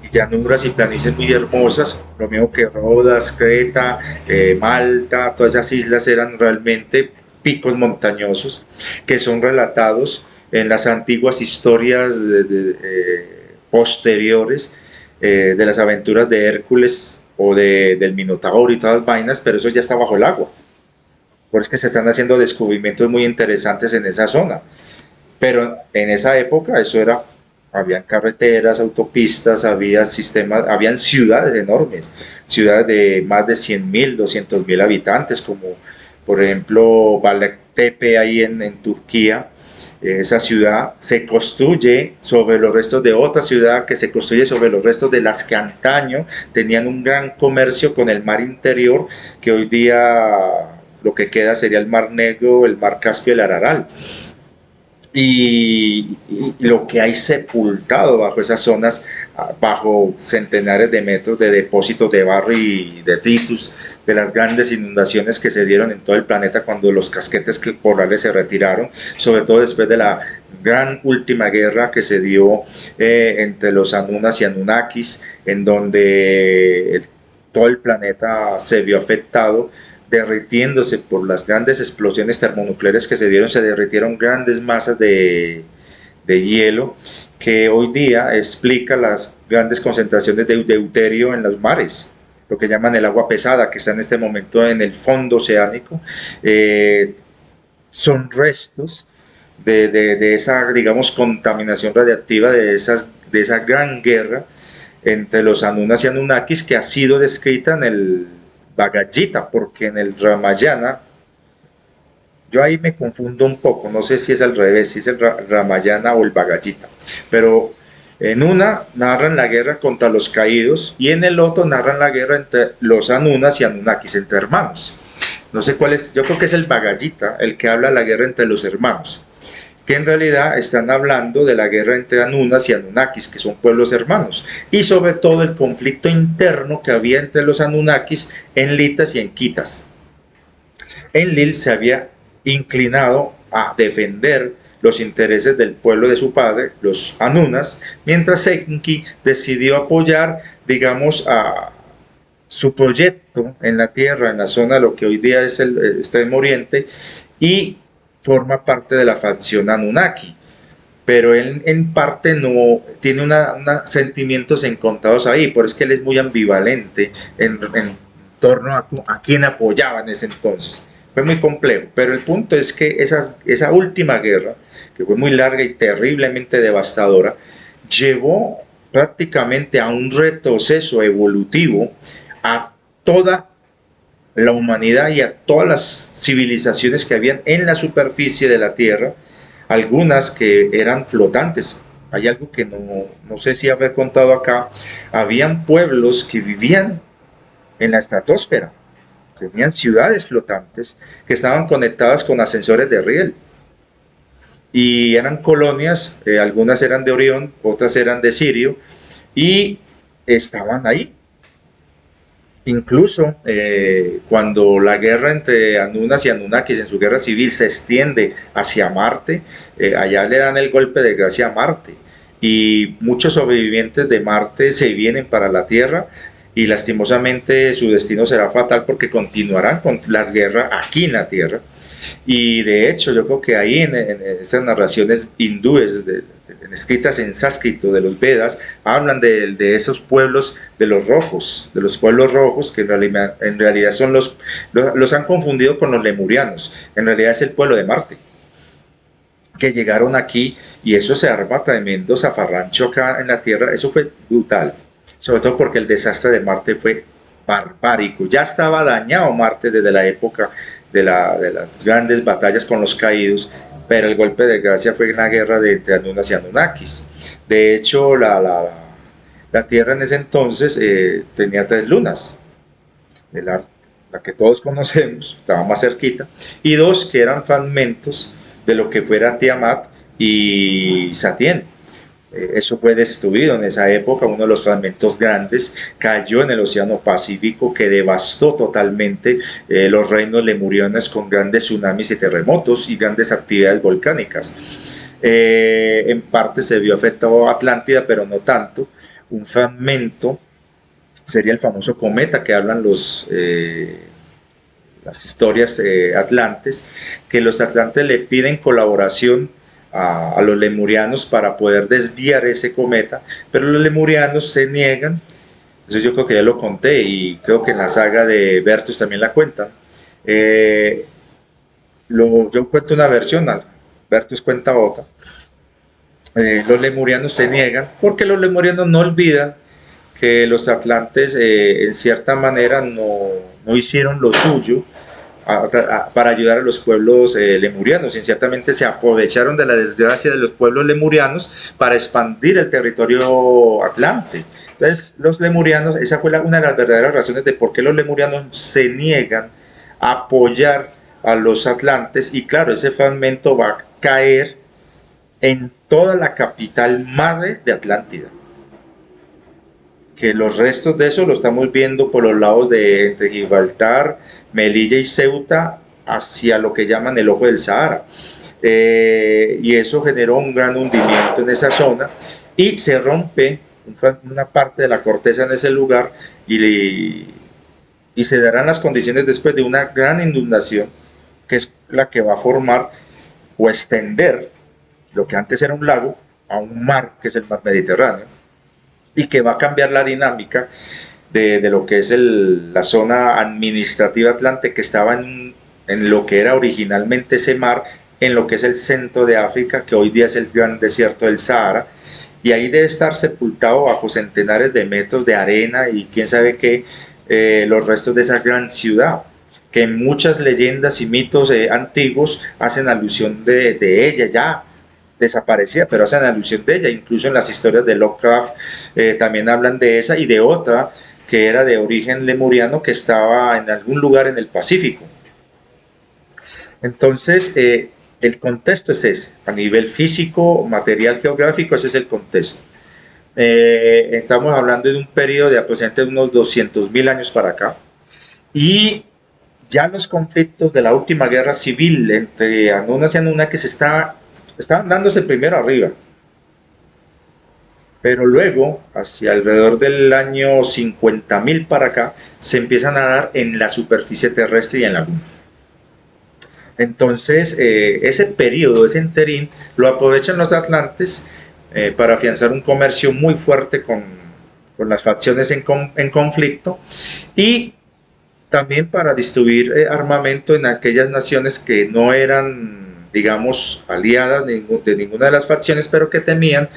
[SPEAKER 1] llanuras y planicies muy hermosas, lo mismo que Rodas, Creta, Malta, todas esas islas eran realmente picos montañosos que son relatados en las antiguas historias posteriores de las aventuras de Hércules o del Minotauro y todas las vainas, pero eso ya está bajo el agua. Por eso es que se están haciendo descubrimientos muy interesantes en esa zona. Pero en esa época eso era, habían carreteras, autopistas, había sistemas, habían ciudades enormes, ciudades de más de 100.000, 200.000 habitantes, como por ejemplo Balatepe ahí en Turquía. Esa ciudad se construye sobre los restos de otra ciudad que se construye sobre los restos de las que antaño tenían un gran comercio con el mar interior, que hoy día lo que queda sería el Mar Negro, el Mar Caspio, el Araral. Y lo que hay sepultado bajo esas zonas, bajo centenares de metros de depósitos de barro y detritus, de las grandes inundaciones que se dieron en todo el planeta cuando los casquetes polares se retiraron, sobre todo después de la gran última guerra que se dio entre los Anunas y Anunnakis, en donde todo el planeta se vio afectado, derritiéndose por las grandes explosiones termonucleares que se dieron, se derritieron grandes masas de hielo que hoy día explica las grandes concentraciones de deuterio en los mares, lo que llaman el agua pesada, que está en este momento en el fondo oceánico. Son restos de esa, digamos, contaminación radiactiva, de esa gran guerra entre los Anunas y Anunnakis, que ha sido descrita en el Bhagavad Gita, porque en el Ramayana, yo ahí me confundo un poco, no sé si es al revés, si es el Ramayana o el Bhagavad Gita, pero en una narran la guerra contra los caídos y en el otro narran la guerra entre los Anunas y Anunnakis, entre hermanos. No sé cuál es, yo creo que es el Bhagavad Gita el que habla de la guerra entre los hermanos, que en realidad están hablando de la guerra entre Anunas y Anunnakis, que son pueblos hermanos, y sobre todo el conflicto interno que había entre los Anunnakis, Enlitas y Enkitas. Enlil se había inclinado a defender los intereses del pueblo de su padre, los Anunas, mientras Enki decidió apoyar, digamos, a su proyecto en la tierra, en la zona de lo que hoy día es el Extremo Oriente, y forma parte de la facción Anunnaki, pero él en parte no tiene sentimientos encontrados ahí, por eso es que él es muy ambivalente en torno a quién apoyaba en ese entonces. Fue muy complejo, pero el punto es que esa última guerra, que fue muy larga y terriblemente devastadora, llevó prácticamente a un retroceso evolutivo a toda la humanidad y a todas las civilizaciones que habían en la superficie de la Tierra, algunas que eran flotantes. Hay algo que no sé si haber contado acá. Habían pueblos que vivían en la estratosfera, tenían ciudades flotantes que estaban conectadas con ascensores de riel. Y eran colonias, algunas eran de Orión, otras eran de Sirio, y estaban ahí. Incluso cuando la guerra entre Anunas y Anunnakis en su guerra civil se extiende hacia Marte, allá le dan el golpe de gracia a Marte y muchos sobrevivientes de Marte se vienen para la Tierra y lastimosamente su destino será fatal porque continuarán con las guerras aquí en la Tierra. Y de hecho yo creo que ahí en esas narraciones hindúes escritas en sánscrito de los Vedas hablan de esos pueblos de los pueblos rojos que en realidad son los han confundido con los lemurianos, en realidad es el pueblo de Marte, que llegaron aquí y eso se arma tremendo zafarrancho acá en la Tierra. Eso fue brutal, sobre todo porque el desastre de Marte fue barbárico. Ya estaba dañado Marte desde la época de las grandes batallas con los caídos, pero el golpe de gracia fue en la guerra de entre Anunas y Anunnakis. De hecho, la Tierra en ese entonces tenía tres lunas, la, la que todos conocemos, estaba más cerquita, y dos que eran fragmentos de lo que fuera Tiamat y Satien. Eso fue destruido en esa época, uno de los fragmentos grandes cayó en el Océano Pacífico que devastó totalmente los reinos lemurianos con grandes tsunamis y terremotos y grandes actividades volcánicas. En parte se vio afectado a Atlántida, pero no tanto. Un fragmento sería el famoso cometa que hablan las historias atlantes, que los atlantes le piden colaboración a los lemurianos para poder desviar ese cometa, pero los lemurianos se niegan. Eso yo creo que ya lo conté y creo que en la saga de Vertus también la cuentan. Yo cuento una versión, Vertus cuenta otra. Los lemurianos se niegan porque los lemurianos no olvidan que los atlantes en cierta manera no hicieron lo suyo para ayudar a los pueblos lemurianos, y ciertamente se aprovecharon de la desgracia de los pueblos lemurianos para expandir el territorio atlante. Entonces los lemurianos, esa fue una de las verdaderas razones de por qué los lemurianos se niegan a apoyar a los atlantes, y claro, ese fragmento va a caer en toda la capital madre de Atlántida, que los restos de eso lo estamos viendo por los lados de entre Gibraltar, Melilla y Ceuta, hacia lo que llaman el Ojo del Sahara. Y eso generó un gran hundimiento en esa zona y se rompe una parte de la corteza en ese lugar y se darán las condiciones después de una gran inundación, que es la que va a formar o extender lo que antes era un lago a un mar, que es el mar Mediterráneo, y que va a cambiar la dinámica de lo que es la zona administrativa atlante, que estaba en lo que era originalmente ese mar, en lo que es el centro de África, que hoy día es el gran desierto del Sahara, y ahí debe estar sepultado bajo centenares de metros de arena y quién sabe qué, los restos de esa gran ciudad, que en muchas leyendas y mitos antiguos hacen alusión de ella ya desaparecía, pero hacen alusión de ella, incluso en las historias de Lovecraft también hablan de esa y de otra que era de origen lemuriano que estaba en algún lugar en el Pacífico. Entonces, el contexto es ese, a nivel físico, material, geográfico, ese es el contexto. Estamos hablando de un periodo de aproximadamente unos 200.000 años para acá, y ya los conflictos de la última guerra civil entre Anunnaki y Anunnaki estaban dándose primero arriba, pero luego, hacia alrededor del año 50.000 para acá, se empiezan a dar en la superficie terrestre y en la luna. Entonces, ese periodo, ese interín, lo aprovechan los atlantes para afianzar un comercio muy fuerte con las facciones en conflicto, y también para distribuir armamento en aquellas naciones que no eran, digamos, aliadas de ninguna de las facciones, pero que temían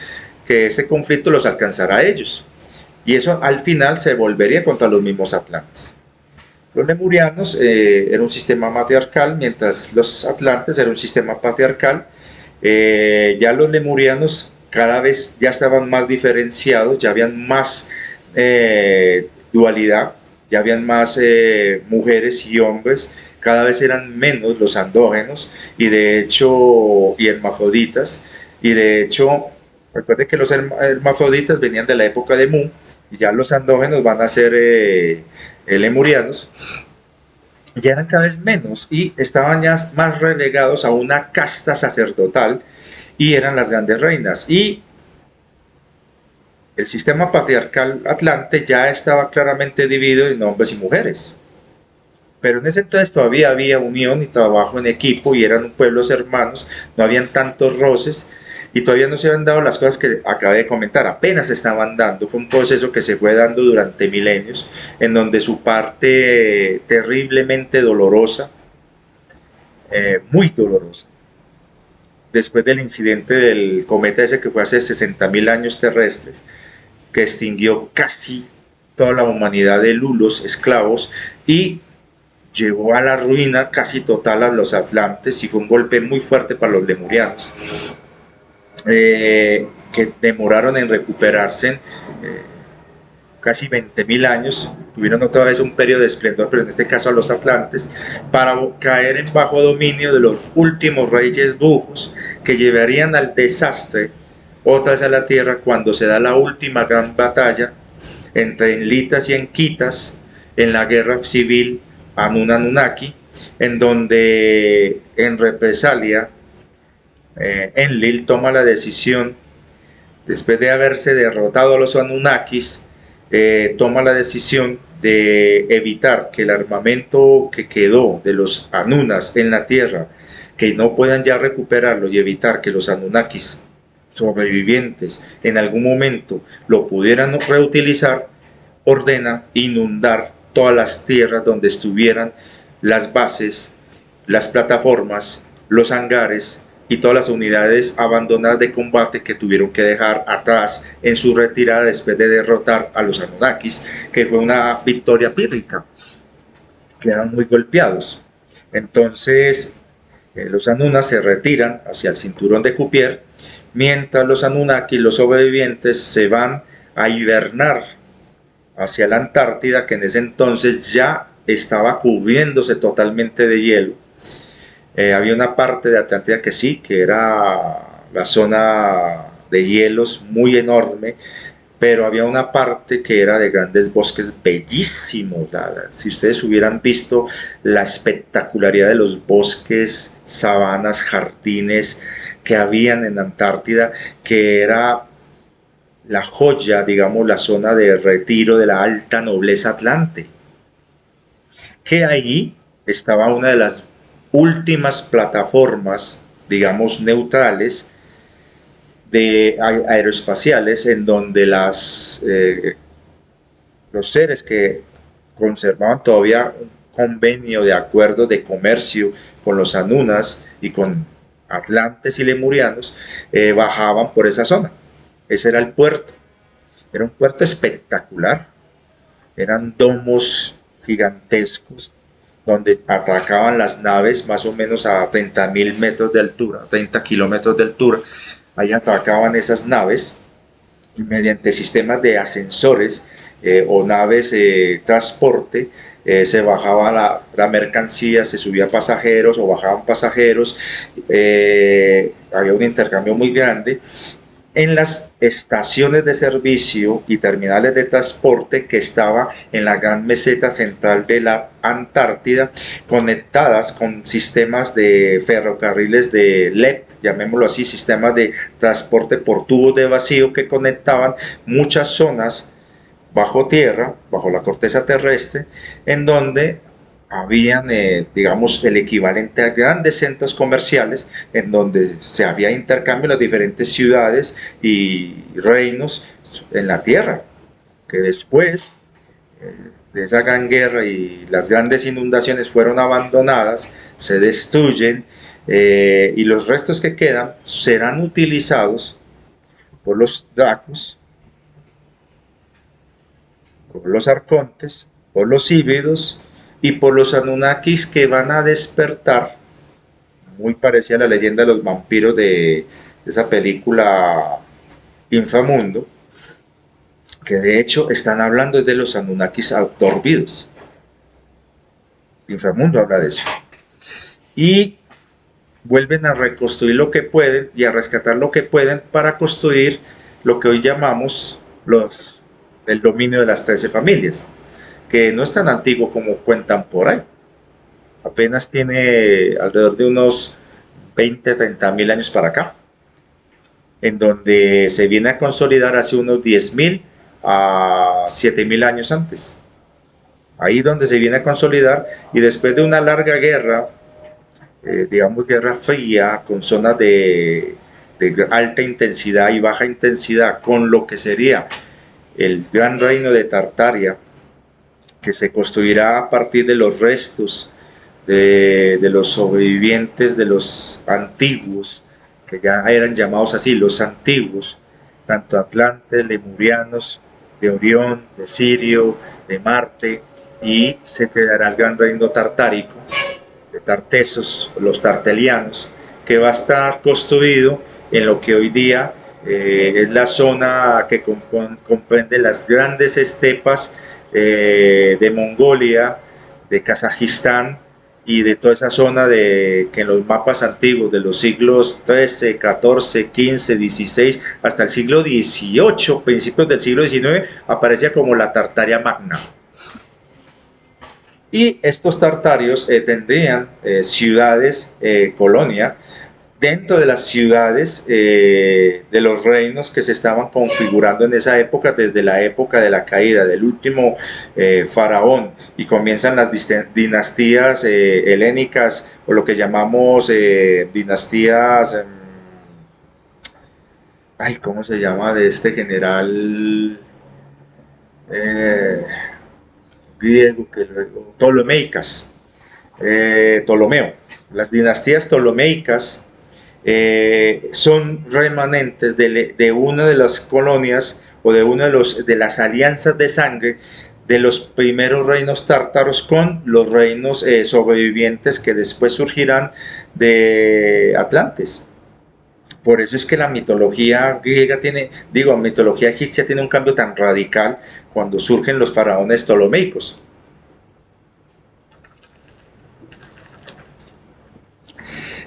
[SPEAKER 1] que ese conflicto los alcanzara a ellos. Y eso al final se volvería contra los mismos atlantes. Los lemurianos era un sistema matriarcal, mientras los atlantes era un sistema patriarcal. Ya los lemurianos cada vez ya estaban más diferenciados, ya habían más dualidad, ya habían más mujeres y hombres, cada vez eran menos los andrógenos y de hecho, y hermafroditas, y de hecho, recuerden que los hermafroditas venían de la época de Mu, y ya los andrógenos van a ser lemurianos, ya eran cada vez menos y estaban ya más relegados a una casta sacerdotal, y eran las grandes reinas, y el sistema patriarcal atlante ya estaba claramente dividido en hombres y mujeres. Pero en ese entonces todavía había unión y trabajo en equipo y eran pueblos hermanos, no habían tantos roces y todavía no se habían dado las cosas que acabé de comentar, apenas se estaban dando. Fue un proceso que se fue dando durante milenios, en donde su parte terriblemente dolorosa, muy dolorosa, después del incidente del cometa ese que fue hace 60.000 años terrestres, que extinguió casi toda la humanidad de lulos, esclavos, y llevó a la ruina casi total a los atlantes y fue un golpe muy fuerte para los lemurianos, que demoraron en recuperarse casi 20.000 años, tuvieron otra vez un periodo de esplendor, pero en este caso a los atlantes, para caer en bajo dominio de los últimos reyes brujos que llevarían al desastre otra vez a la tierra cuando se da la última gran batalla entre enlitas y enquitas en la guerra civil Anun-Anunnaki, en donde en represalia Enlil toma la decisión, después de haberse derrotado a los Anunnakis, toma la decisión de evitar que el armamento que quedó de los Anunas en la Tierra, que no puedan ya recuperarlo, y evitar que los Anunnakis sobrevivientes en algún momento lo pudieran reutilizar, ordena inundar todas las tierras donde estuvieran las bases, las plataformas, los hangares y todas las unidades abandonadas de combate que tuvieron que dejar atrás en su retirada después de derrotar a los Anunnakis, que fue una victoria pírrica, quedaron muy golpeados. Entonces los Anunnakis se retiran hacia el cinturón de Cupier, mientras los Anunnakis, los sobrevivientes, se van a hibernar hacia la Antártida, que en ese entonces ya estaba cubriéndose totalmente de hielo. Había una parte de Atlántida que sí, que era la zona de hielos muy enorme, pero había una parte que era de grandes bosques bellísimos. Si ustedes hubieran visto la espectacularidad de los bosques, sabanas, jardines que habían en Antártida, que era la joya, digamos, la zona de retiro de la alta nobleza atlante, que allí estaba una de las últimas plataformas, digamos, neutrales de aeroespaciales, en donde los seres que conservaban todavía un convenio de acuerdo de comercio con los Anunas y con atlantes y lemurianos, bajaban por esa zona. Ese era el puerto. Era un puerto espectacular. Eran domos gigantescos donde atracaban las naves más o menos a 30.000 metros de altura, 30 kilómetros de altura. Ahí atracaban esas naves y mediante sistemas de ascensores o naves transporte, se bajaba la mercancía, se subía pasajeros o bajaban pasajeros, había un intercambio muy grande en las estaciones de servicio y terminales de transporte que estaba en la gran meseta central de la Antártida, conectadas con sistemas de ferrocarriles de LED, llamémoslo así, sistemas de transporte por tubos de vacío que conectaban muchas zonas bajo tierra, bajo la corteza terrestre, en donde habían, digamos, el equivalente a grandes centros comerciales en donde se había intercambio en las diferentes ciudades y reinos en la tierra, que después de esa gran guerra y las grandes inundaciones fueron abandonadas, se destruyen, y los restos que quedan serán utilizados por los Dracos, por los Arcontes, por los Híbridos y por los Anunnakis, que van a despertar, muy parecida a la leyenda de los vampiros de esa película Inframundo, que de hecho están hablando de los Anunnakis dormidos. Inframundo habla de eso. Y vuelven a reconstruir lo que pueden y a rescatar lo que pueden para construir lo que hoy llamamos el dominio de las 13 familias, que no es tan antiguo como cuentan por ahí. Apenas tiene alrededor de unos 20-30.000 años para acá, en donde se viene a consolidar hace unos 10.000 a 7.000 años antes. Ahí donde se viene a consolidar, y después de una larga guerra, digamos guerra fría, con zonas de alta intensidad y baja intensidad, con lo que sería el gran reino de Tartaria, que se construirá a partir de los restos de los sobrevivientes de los antiguos, que ya eran llamados así, los antiguos, tanto atlantes, lemurianos, de Orión, de Sirio, de Marte, y se creará el gran reino tartárico, de Tartesos, los tartelianos, que va a estar construido en lo que hoy día es la zona que comprende las grandes estepas de Mongolia, de Kazajistán y de toda esa zona que en los mapas antiguos de los siglos XIII, XIV, XV, XVI hasta el siglo XVIII, principios del siglo XIX, aparecía como la Tartaria Magna. Y estos tartarios tendrían ciudades, colonia, dentro de las ciudades de los reinos que se estaban configurando en esa época, desde la época de la caída del último faraón, y comienzan las dinastías helénicas, o lo que llamamos dinastías, ay, ¿cómo se llama? De este general eh, griego, que luego, Ptolomeicas, Ptolomeo. Las dinastías ptolomeicas son remanentes de una de las colonias o de una de las alianzas de sangre de los primeros reinos tártaros con los reinos sobrevivientes que después surgirán de Atlantes. Por eso es que la mitología griega mitología egipcia tiene un cambio tan radical cuando surgen los faraones ptolomeicos.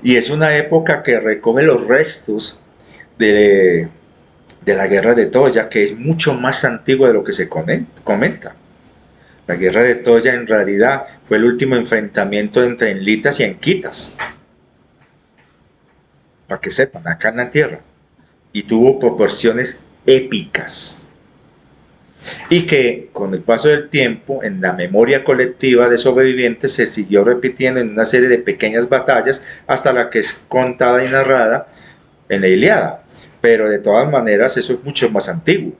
[SPEAKER 1] Y es una época que recoge los restos de la guerra de Troya, que es mucho más antigua de lo que se comenta. La guerra de Troya en realidad fue el último enfrentamiento entre enlitas y enquitas, para que sepan, acá en la tierra, y tuvo proporciones épicas. Y que con el paso del tiempo, en la memoria colectiva de sobrevivientes, se siguió repitiendo en una serie de pequeñas batallas hasta la que es contada y narrada en la Ilíada. Pero de todas maneras eso es mucho más antiguo.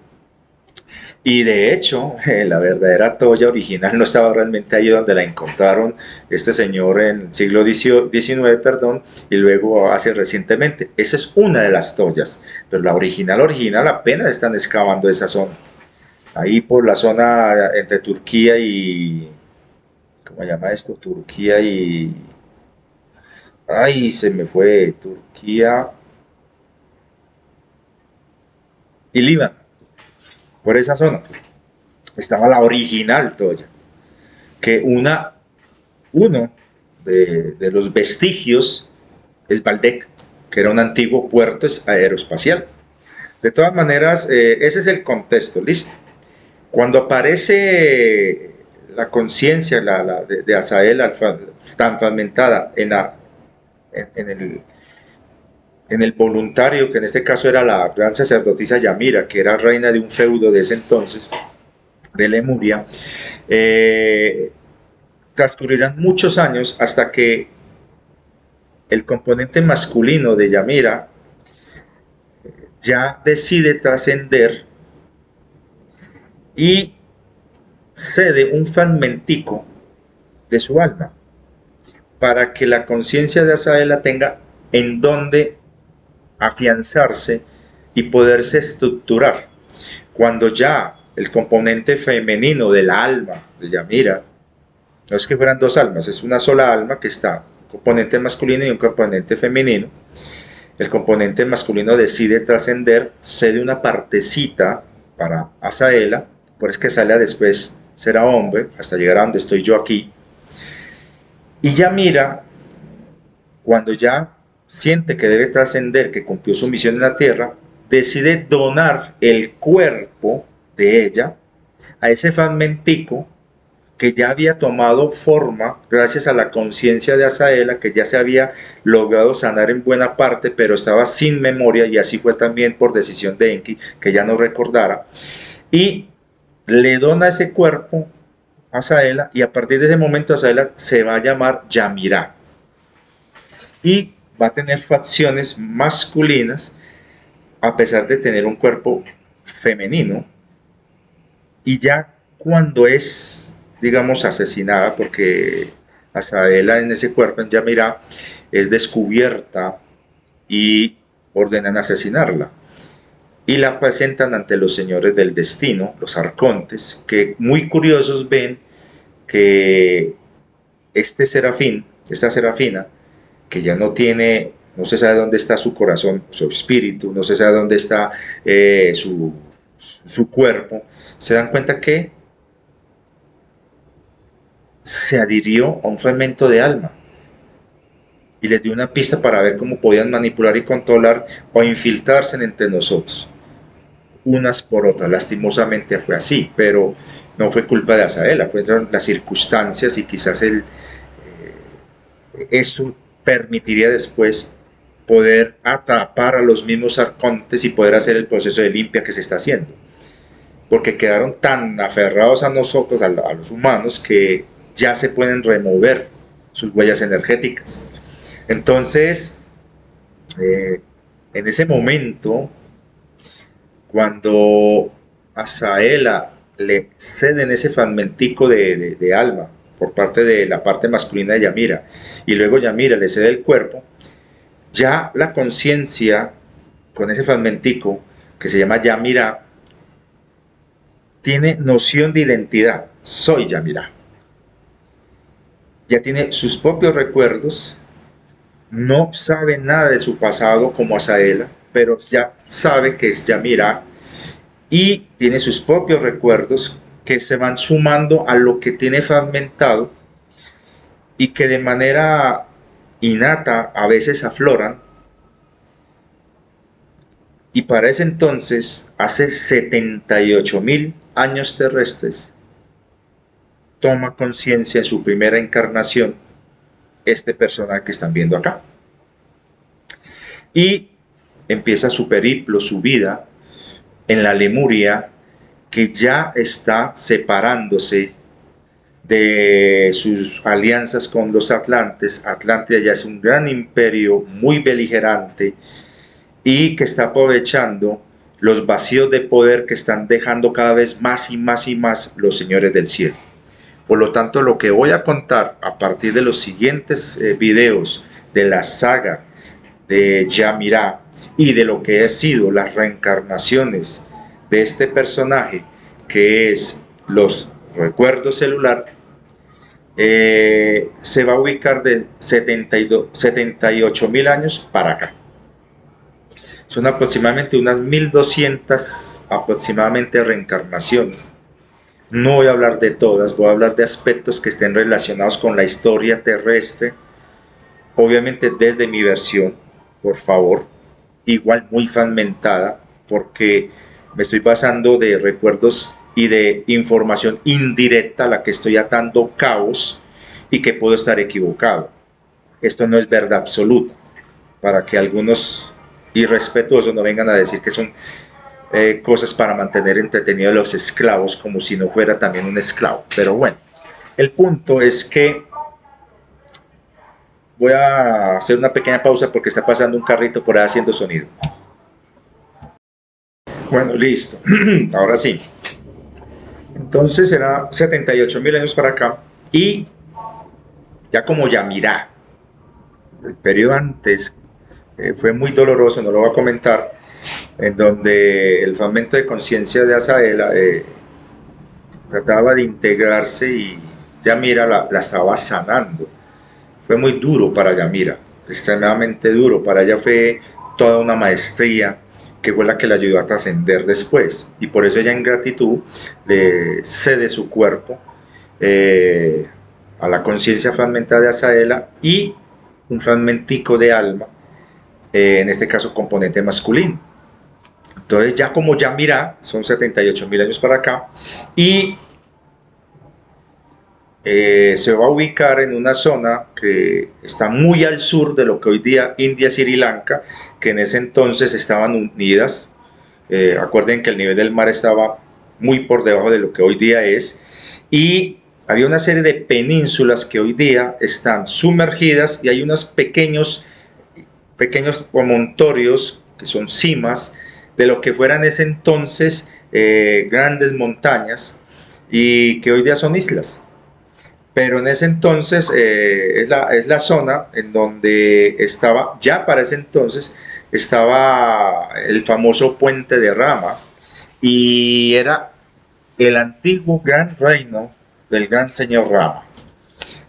[SPEAKER 1] Y de hecho, la verdadera Troya original no estaba realmente ahí donde la encontraron este señor en el siglo XIX, perdón, y luego hace recientemente. Esa es una de las Troyas, pero la original apenas están excavando esa zona. Ahí por la zona entre Turquía y... ¿Cómo se llama esto? Turquía y... Ay, se me fue. Turquía y Líbano. Por esa zona estaba la original Troya. Que uno de los vestigios es Valdec, que era un antiguo puerto aeroespacial. De todas maneras, ese es el contexto, listo. Cuando aparece la conciencia de Azael tan fragmentada en el voluntario, que en este caso era la gran sacerdotisa Yamira, que era reina de un feudo de ese entonces, de Lemuria, transcurrirán muchos años hasta que el componente masculino de Yamira ya decide trascender y cede un fragmentico de su alma para que la conciencia de Azaela tenga en dónde afianzarse y poderse estructurar. Cuando ya el componente femenino del alma de Yamira, no es que fueran dos almas, es una sola alma que está, un componente masculino y un componente femenino. El componente masculino decide trascender, cede una partecita para Azaela, por eso que Azaela después será hombre, hasta llegar a donde estoy yo aquí. Y Yamira, cuando ya siente que debe trascender, que cumplió su misión en la tierra, decide donar el cuerpo de ella a ese fragmentico que ya había tomado forma gracias a la conciencia de Azaela, que ya se había logrado sanar en buena parte, pero estaba sin memoria, y así fue también por decisión de Enki, que ya no recordara, y le dona ese cuerpo a Azaela, y a partir de ese momento Azaela se va a llamar Yamira, y va a tener facciones masculinas, a pesar de tener un cuerpo femenino, y ya cuando es, digamos, asesinada, porque Azaela en ese cuerpo, en Yamira, es descubierta y ordenan asesinarla. Y la presentan ante los señores del destino, los arcontes, que muy curiosos ven que este serafín, esta serafina, que ya no tiene, no se sabe dónde está su corazón, su espíritu, no se sabe dónde está su cuerpo, se dan cuenta que se adhirió a un fragmento de alma y les dio una pista para ver cómo podían manipular y controlar o infiltrarse entre nosotros, unas por otras. Lastimosamente fue así, pero no fue culpa de Azaela, fueron las circunstancias y quizás eso permitiría después poder atrapar a los mismos arcontes y poder hacer el proceso de limpia que se está haciendo. Porque quedaron tan aferrados a nosotros, a los humanos, que ya se pueden remover sus huellas energéticas. Entonces, en ese momento, cuando a Azaela le ceden ese fragmentico de alma por parte de la parte masculina de Yamira, y luego Yamira le cede el cuerpo, ya la conciencia con ese fragmentico que se llama Yamira tiene noción de identidad. Soy Yamira. Ya tiene sus propios recuerdos, no sabe nada de su pasado como Azaela, pero ya sabe que es Yamira y tiene sus propios recuerdos que se van sumando a lo que tiene fragmentado y que de manera innata a veces afloran. Y para ese entonces, hace 78.000 años terrestres, toma conciencia en su primera encarnación este personaje que están viendo acá. Y empieza su periplo, su vida en la Lemuria, que ya está separándose de sus alianzas con los Atlantes. Atlántida ya es un gran imperio muy beligerante y que está aprovechando los vacíos de poder que están dejando cada vez más y más y más los señores del cielo. Por lo tanto, lo que voy a contar a partir de los siguientes videos de la saga de Yamira y de lo que han sido las reencarnaciones de este personaje, que es los recuerdos celular, se va a ubicar de 78.000 años para acá. Son aproximadamente unas 1.200 aproximadamente reencarnaciones. No voy a hablar de todas, voy a hablar de aspectos que estén relacionados con la historia terrestre, obviamente desde mi versión, por favor, igual muy fragmentada, porque me estoy basando de recuerdos y de información indirecta a la que estoy atando cabos y que puedo estar equivocado. Esto no es verdad absoluta, para que algunos irrespetuosos no vengan a decir que son cosas para mantener entretenidos a los esclavos, como si no fuera también un esclavo. Pero bueno, el punto es que voy a hacer una pequeña pausa porque está pasando un carrito por ahí haciendo sonido. Bueno, listo. Ahora sí. Entonces será 78.000 años para acá y ya como Yamira, el periodo antes fue muy doloroso, no lo voy a comentar, en donde el fragmento de conciencia de Azaela trataba de integrarse y Yamira la estaba sanando. Fue muy duro para Yamira, extremadamente duro. Para ella fue toda una maestría que fue la que la ayudó a trascender después. Y por eso ella en gratitud le cede su cuerpo a la conciencia fragmentada de Azaela y un fragmentico de alma, en este caso componente masculino. Entonces ya como Yamira, son 78.000 años para acá, y se va a ubicar en una zona que está muy al sur de lo que hoy día India y Sri Lanka, que en ese entonces estaban unidas. Acuerden que el nivel del mar estaba muy por debajo de lo que hoy día es, y había una serie de penínsulas que hoy día están sumergidas y hay unos pequeños promontorios que son cimas de lo que fueran en ese entonces grandes montañas y que hoy día son islas. Pero en ese entonces es la zona en donde estaba, ya para ese entonces, estaba el famoso puente de Rama y era el antiguo gran reino del gran señor Rama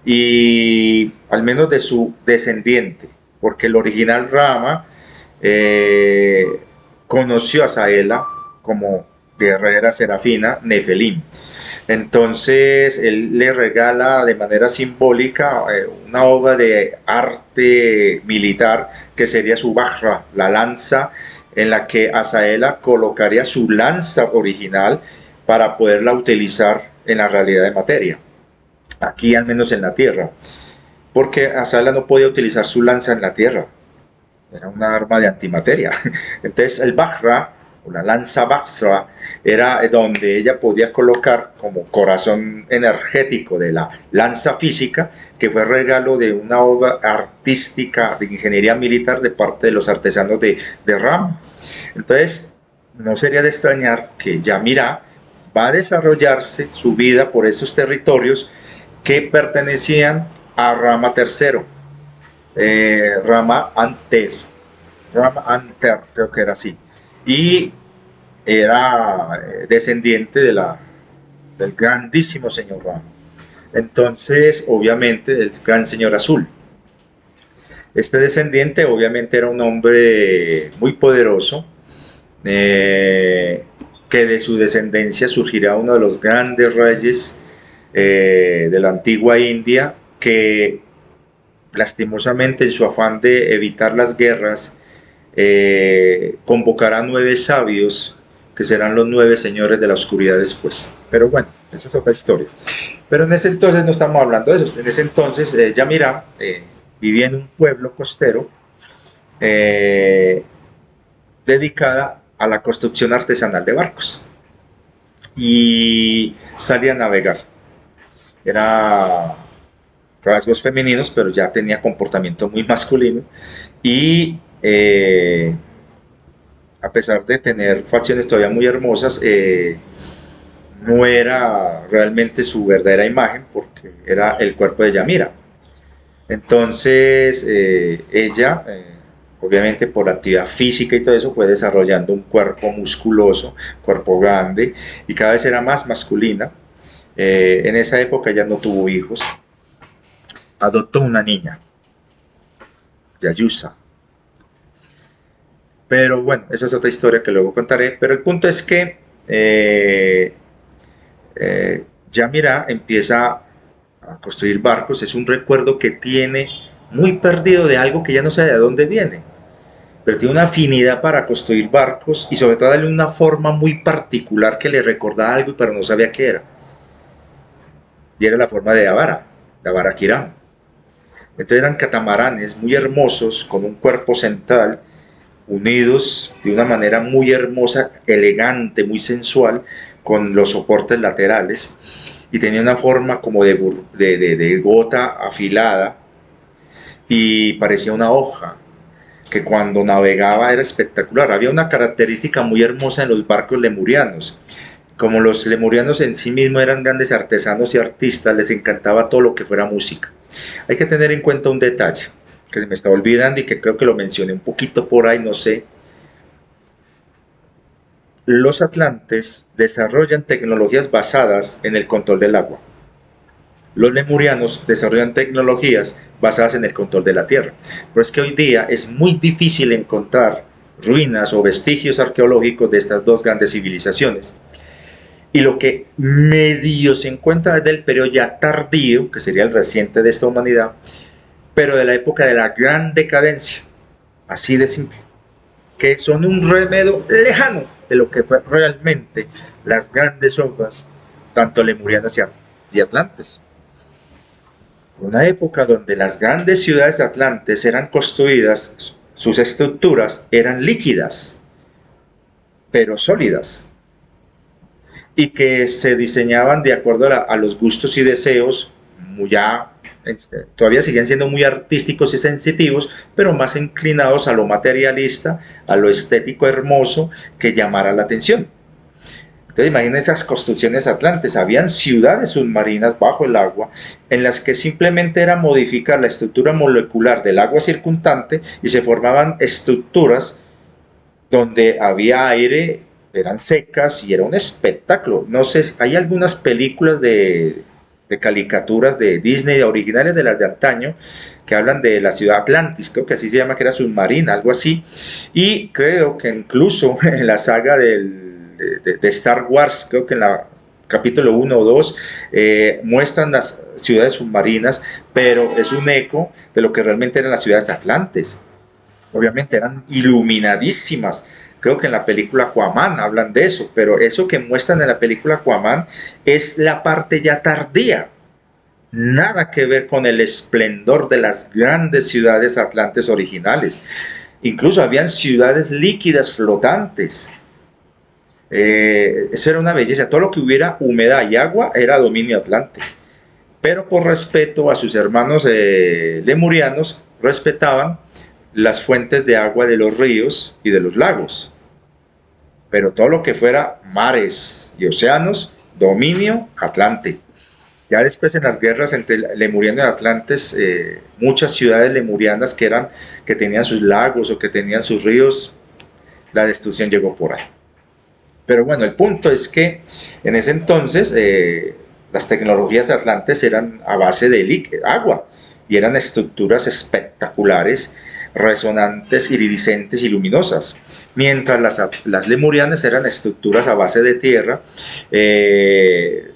[SPEAKER 1] y al menos de su descendiente, porque el original Rama eh, conoció a Saela como guerrera serafina Nefelim. Entonces él le regala de manera simbólica una obra de arte militar que sería su Bajra, la lanza en la que Asaela colocaría su lanza original para poderla utilizar en la realidad de materia, aquí al menos en la Tierra, porque Asaela no podía utilizar su lanza en la Tierra, era una arma de antimateria. Entonces el Bajra, o la lanza Bajra, era donde ella podía colocar como corazón energético de la lanza física, que fue regalo de una obra artística de ingeniería militar de parte de los artesanos de Rama. Entonces, no sería de extrañar que Yamirá va a desarrollarse su vida por estos territorios que pertenecían a Rama III, Rama Anter, Rama Anter, creo que era así, y era descendiente del grandísimo señor Rama. Entonces, obviamente, el gran señor Azul. Este descendiente, obviamente, era un hombre muy poderoso, que de su descendencia surgirá uno de los grandes reyes de la antigua India, que lastimosamente en su afán de evitar las guerras convocará 9 sabios que serán los 9 señores de la oscuridad después. Pero bueno, esa es otra historia. Pero en ese entonces no estamos hablando de eso. En ese entonces Yamirá vivía en un pueblo costero dedicada a la construcción artesanal de barcos y salía a navegar. Era rasgos femeninos, pero ya tenía comportamiento muy masculino y a pesar de tener facciones todavía muy hermosas, no era realmente su verdadera imagen porque era el cuerpo de Yamira. Entonces ella, obviamente por la actividad física y todo eso, fue desarrollando un cuerpo musculoso, cuerpo grande y cada vez era más masculina. En esa época ella no tuvo hijos, adoptó una niña, Yayusa. Pero bueno, eso es otra historia que luego contaré. Pero el punto es que Yamirá empieza a construir barcos. Es un recuerdo que tiene muy perdido de algo que ya no sabe de dónde viene. Pero tiene una afinidad para construir barcos y sobre todo darle una forma muy particular que le recordaba algo, pero no sabía qué era. Y era la forma de Avara Kiram. Entonces eran catamaranes muy hermosos con un cuerpo central unidos de una manera muy hermosa, elegante, muy sensual, con los soportes laterales, y tenía una forma como de gota afilada, y parecía una hoja, que cuando navegaba era espectacular. Había una característica muy hermosa en los barcos lemurianos. Como los lemurianos en sí mismos eran grandes artesanos y artistas, les encantaba todo lo que fuera música. Hay que tener en cuenta un detalle que se me está olvidando y que creo que lo mencioné un poquito por ahí, no sé. Los atlantes desarrollan tecnologías basadas en el control del agua. Los lemurianos desarrollan tecnologías basadas en el control de la tierra. Pero es que hoy día es muy difícil encontrar ruinas o vestigios arqueológicos de estas dos grandes civilizaciones. Y lo que medio se encuentra desde el periodo ya tardío, que sería el reciente de esta humanidad, pero de la época de la gran decadencia, así de simple, que son un remedio lejano de lo que fue realmente las grandes obras, tanto lemurianas y atlantes. Una época donde las grandes ciudades de Atlantes eran construidas, sus estructuras eran líquidas, pero sólidas, y que se diseñaban de acuerdo a los gustos y deseos ya todavía siguen siendo muy artísticos y sensitivos, pero más inclinados a lo materialista, a lo estético hermoso que llamara la atención. Entonces imaginen esas construcciones atlantes, habían ciudades submarinas bajo el agua en las que simplemente era modificar la estructura molecular del agua circundante y se formaban estructuras donde había aire, eran secas y era un espectáculo. No sé, hay algunas películas de caricaturas de Disney, originales de las de antaño, que hablan de la ciudad Atlantis, creo que así se llama, que era submarina, algo así, y creo que incluso en la saga de Star Wars, creo que en la capítulo 1 o 2, muestran las ciudades submarinas, pero es un eco de lo que realmente eran las ciudades Atlantes. Obviamente eran iluminadísimas. Creo que en la película Aquaman hablan de eso, pero eso que muestran en la película Aquaman es la parte ya tardía. Nada que ver con el esplendor de las grandes ciudades atlantes originales. Incluso habían ciudades líquidas flotantes. Eso era una belleza. Todo lo que hubiera humedad y agua era dominio atlante. Pero por respeto a sus hermanos lemurianos, respetaban las fuentes de agua de los ríos y de los lagos. Pero todo lo que fuera mares y océanos, dominio atlante. Ya después en las guerras entre lemurianos y atlantes, muchas ciudades lemurianas que tenían sus lagos o que tenían sus ríos, la destrucción llegó por ahí. Pero bueno, el punto es que en ese entonces las tecnologías de Atlantes eran a base de agua y eran estructuras espectaculares, resonantes, iridiscentes y luminosas, mientras las lemurianas eran estructuras a base de tierra, de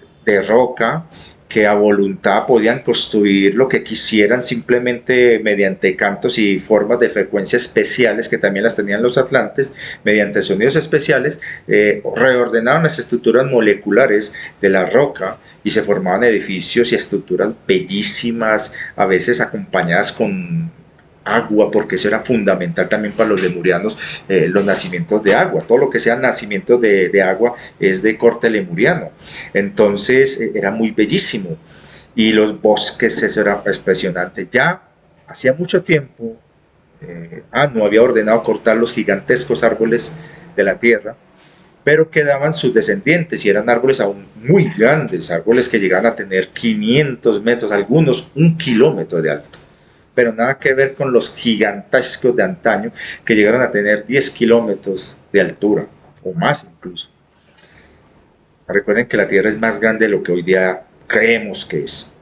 [SPEAKER 1] roca, que a voluntad podían construir lo que quisieran simplemente mediante cantos y formas de frecuencia especiales que también las tenían los atlantes, mediante sonidos especiales, reordenaron las estructuras moleculares de la roca y se formaban edificios y estructuras bellísimas, a veces acompañadas con agua, porque eso era fundamental también para los lemurianos, los nacimientos de agua. Todo lo que sea nacimientos de agua es de corte lemuriano. Entonces era muy bellísimo. Y los bosques, eso era impresionante. Ya hacía mucho tiempo, no había ordenado cortar los gigantescos árboles de la tierra, pero quedaban sus descendientes y eran árboles aún muy grandes, árboles que llegaban a tener 500 metros, algunos 1 kilómetro de alto, pero nada que ver con los gigantescos de antaño que llegaron a tener 10 kilómetros de altura, o más incluso. Recuerden que la Tierra es más grande de lo que hoy día creemos que es.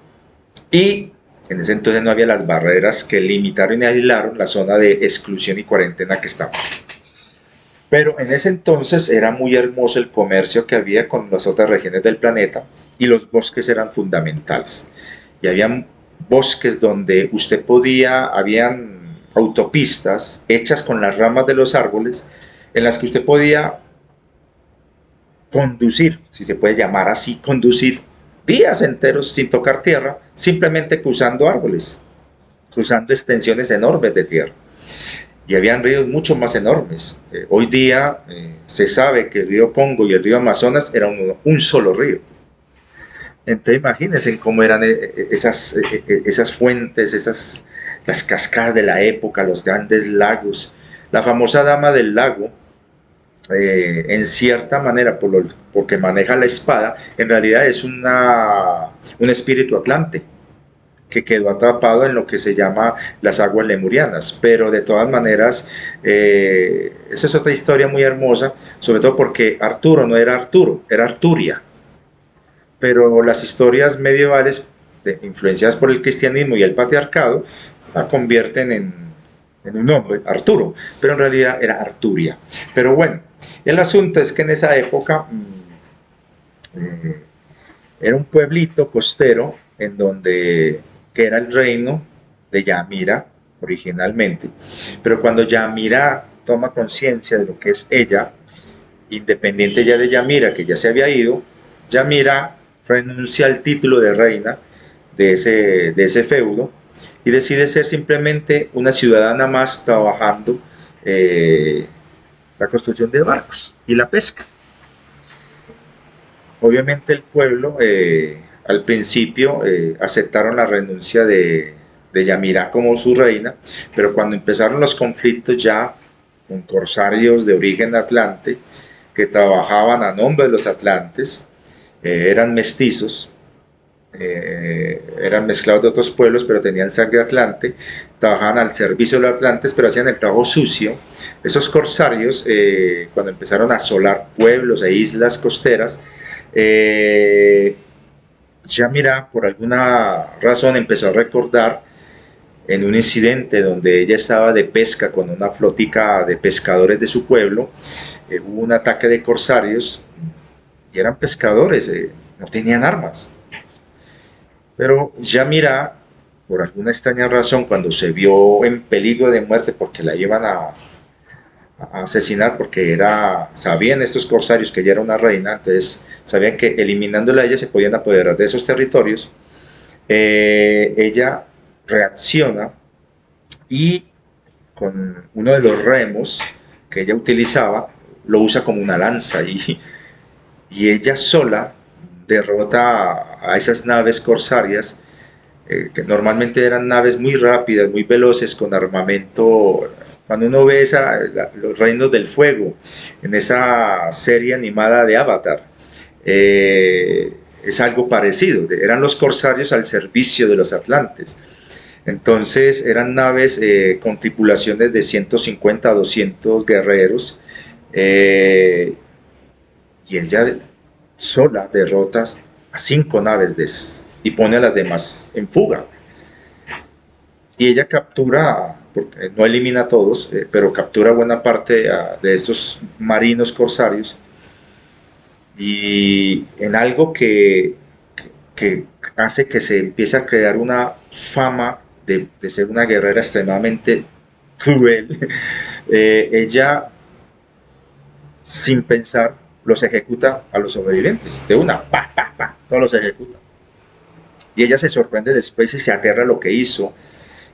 [SPEAKER 1] Y en ese entonces no había las barreras que limitaron y aislaron la zona de exclusión y cuarentena que estaba. Pero en ese entonces era muy hermoso el comercio que había con las otras regiones del planeta y los bosques eran fundamentales. Y había bosques donde habían autopistas hechas con las ramas de los árboles en las que usted podía conducir, si se puede llamar así, conducir días enteros sin tocar tierra, simplemente cruzando árboles, cruzando extensiones enormes de tierra. Y habían ríos mucho más enormes. Hoy día se sabe que el río Congo y el río Amazonas eran un solo río. Entonces imagínense cómo eran esas fuentes, las cascadas de la época, los grandes lagos. La famosa dama del lago, en cierta manera, porque maneja la espada, en realidad es un espíritu atlante que quedó atrapado en lo que se llama las aguas lemurianas, pero de todas maneras esa es otra historia muy hermosa, sobre todo porque Arturo no era Arturo, era Arturia, pero las historias medievales influenciadas por el cristianismo y el patriarcado la convierten en un nombre, Arturo, pero en realidad era Arturia. Pero bueno, el asunto es que en esa época era un pueblito costero en donde que era el reino de Yamira originalmente, pero cuando Yamira toma conciencia de lo que es ella, independiente ya de Yamira, que ya se había ido, Yamira renuncia al título de reina de ese feudo y decide ser simplemente una ciudadana más trabajando la construcción de barcos y la pesca. Obviamente el pueblo al principio aceptaron la renuncia de Yamira como su reina, pero cuando empezaron los conflictos ya con corsarios de origen atlante que trabajaban a nombre de los atlantes, eran mestizos, eran mezclados de otros pueblos, pero tenían sangre atlante, trabajaban al servicio de los atlantes, pero hacían el trabajo sucio. Esos corsarios, cuando empezaron a asolar pueblos e islas costeras, Yamira, por alguna razón, empezó a recordar en un incidente donde ella estaba de pesca con una flotica de pescadores de su pueblo. Hubo un ataque de corsarios y eran pescadores, no tenían armas. Pero Yamira, por alguna extraña razón, cuando se vio en peligro de muerte porque la iban a asesinar, porque sabían estos corsarios que ella era una reina, entonces sabían que eliminándola a ella se podían apoderar de esos territorios. Ella reacciona y con uno de los remos que ella utilizaba lo usa como una lanza, y ella sola derrota a esas naves corsarias, que normalmente eran naves muy rápidas, muy veloces, con armamento. Cuando uno ve los reinos del fuego en esa serie animada de Avatar, es algo parecido. Eran los corsarios al servicio de los atlantes. Entonces eran naves con tripulaciones de 150 a 200 guerreros, y ella sola derrota a 5 naves de esas y pone a las demás en fuga. Y ella captura, porque no elimina a todos, pero captura buena parte de estos marinos corsarios, y en algo que hace que se empiece a crear una fama de ser una guerrera extremadamente cruel. Ella, sin pensar, los ejecuta a los sobrevivientes, de una, pa, pa, pa, todos los ejecuta. Y ella se sorprende después y se aterra a lo que hizo,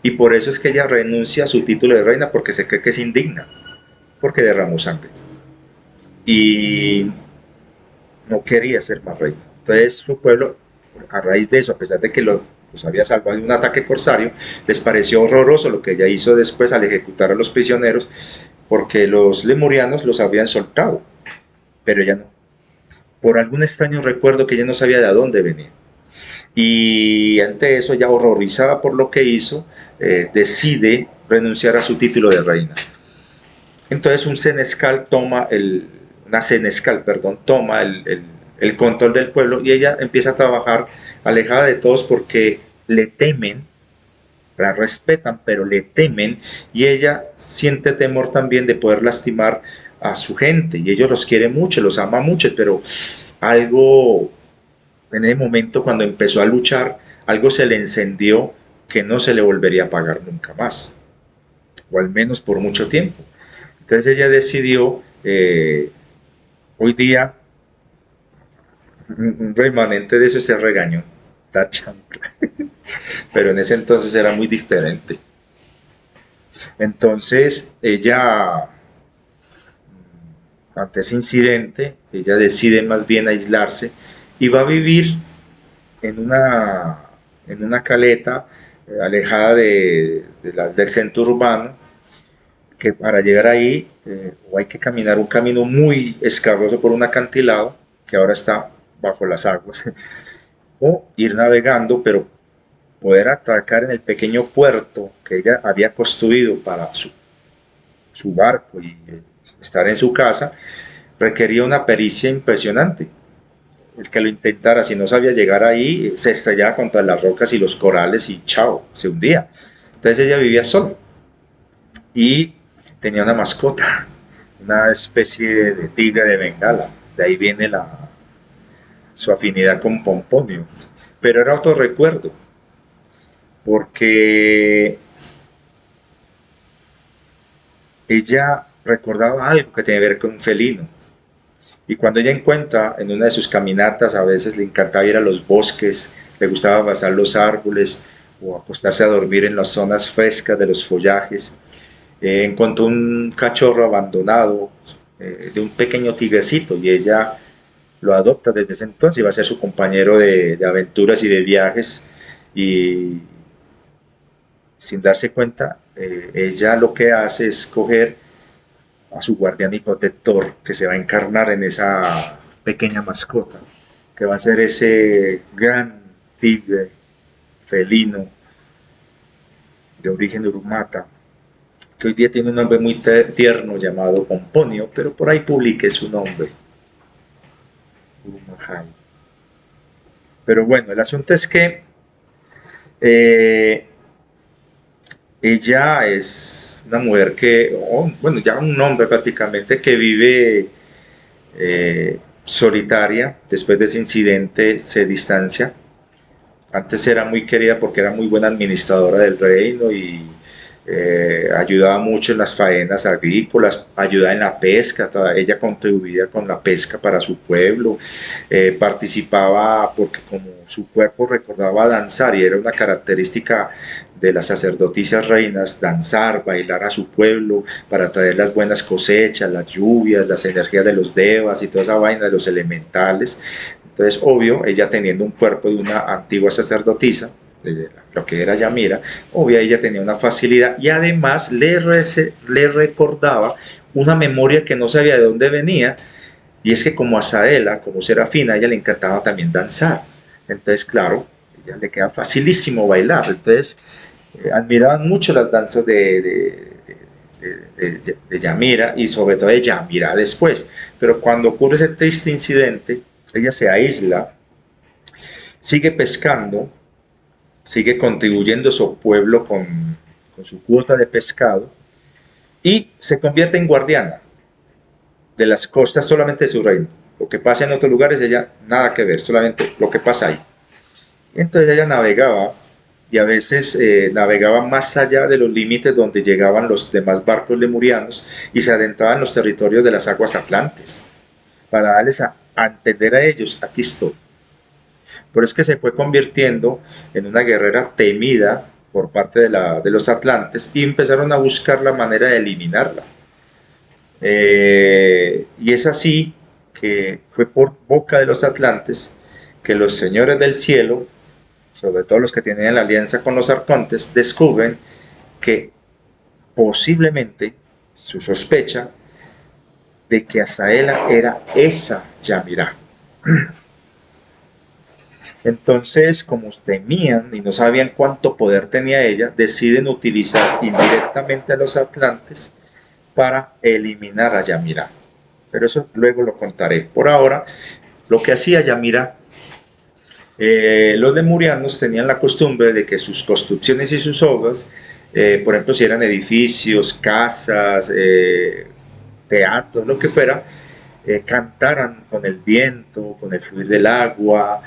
[SPEAKER 1] y por eso es que ella renuncia a su título de reina, porque se cree que es indigna, porque derramó sangre. Y no quería ser más reina. Entonces su pueblo, a raíz de eso, a pesar de que los había salvado de un ataque corsario, les pareció horroroso lo que ella hizo después al ejecutar a los prisioneros, porque los lemurianos los habían soltado, pero ella no. Por algún extraño recuerdo que ella no sabía de dónde venía. Y ante eso, ya horrorizada por lo que hizo, decide renunciar a su título de reina. Entonces una senescal, perdón, toma el control del pueblo, y ella empieza a trabajar alejada de todos porque le temen, la respetan, pero le temen, y ella siente temor también de poder lastimar a su gente, y ellos los quiere mucho, los ama mucho, pero algo en ese momento, cuando empezó a luchar, algo se le encendió que no se le volvería a pagar nunca más, o al menos por mucho tiempo. Entonces ella decidió, hoy día, un remanente de eso se regañó, da chancla, pero en ese entonces era muy diferente. Entonces ella, ante ese incidente, ella decide más bien aislarse y va a vivir en una caleta, alejada del centro urbano, que para llegar ahí, o hay que caminar un camino muy escabroso por un acantilado que ahora está bajo las aguas, o ir navegando, pero poder atracar en el pequeño puerto que ella había construido para su barco y estar en su casa, requería una pericia impresionante. El que lo intentara, si no sabía llegar ahí, se estrellaba contra las rocas y los corales y chao, se hundía. Entonces ella vivía sola y tenía una mascota, una especie de tigre de Bengala. De ahí viene su afinidad con Pomponio. Pero era otro recuerdo, porque ella recordaba algo que tenía que ver con un felino. Y cuando ella encuentra en una de sus caminatas, a veces le encantaba ir a los bosques, le gustaba abrazar los árboles o acostarse a dormir en las zonas frescas de los follajes, encontró un cachorro abandonado, de un pequeño tigrecito, y ella lo adopta desde ese entonces y va a ser su compañero de aventuras y de viajes. Y sin darse cuenta, ella lo que hace es coger a su guardián y protector, que se va a encarnar en esa pequeña mascota, que va a ser ese gran tigre felino de origen urumata, que hoy día tiene un nombre muy tierno llamado Pomponio, pero por ahí publique su nombre, Urumajai. Pero bueno, el asunto es que eh, ella es una mujer que, bueno, ya un hombre prácticamente que vive solitaria. Después de ese incidente se distancia. Antes era muy querida porque era muy buena administradora del reino y ayudaba mucho en las faenas agrícolas, ayudaba en la pesca, ella contribuía con la pesca para su pueblo, participaba porque como su cuerpo recordaba danzar y era una característica de las sacerdotisas reinas, danzar, bailar a su pueblo para traer las buenas cosechas, las lluvias, las energías de los devas y toda esa vaina de los elementales. Entonces, obvio, ella teniendo un cuerpo de una antigua sacerdotisa, de lo que era Yamira, obvio, ella tenía una facilidad y además le recordaba una memoria que no sabía de dónde venía, y es que como a Saela, como Serafina, a ella le encantaba también danzar. Entonces, claro, a ella le queda facilísimo bailar. Entonces, admiraban mucho las danzas de Yamira y sobre todo de Yamira después. Pero cuando ocurre ese triste incidente, ella se aísla, sigue pescando, sigue contribuyendo a su pueblo con su cuota de pescado y se convierte en guardiana de las costas solamente de su reino. Lo que pasa en otros lugares ella nada que ver, solamente lo que pasa ahí. Y entonces ella navegaba y a veces navegaba más allá de los límites donde llegaban los demás barcos lemurianos y se adentraba en los territorios de las aguas atlantes para darles a entender a ellos, aquí estoy. Pero es que se fue convirtiendo en una guerrera temida por parte de los atlantes y empezaron a buscar la manera de eliminarla. Y es así que fue por boca de los atlantes que los señores del cielo, sobre todo los que tienen la alianza con los arcontes, descubren que posiblemente su sospecha de que Azaela era esa Yamirá. Entonces, como temían y no sabían cuánto poder tenía ella, deciden utilizar indirectamente a los atlantes para eliminar a Yamirá. Pero eso luego lo contaré. Por ahora, lo que hacía Yamirá, los lemurianos tenían la costumbre de que sus construcciones y sus obras, por ejemplo, si eran edificios, casas, teatros, lo que fuera, cantaran con el viento, con el fluir del agua,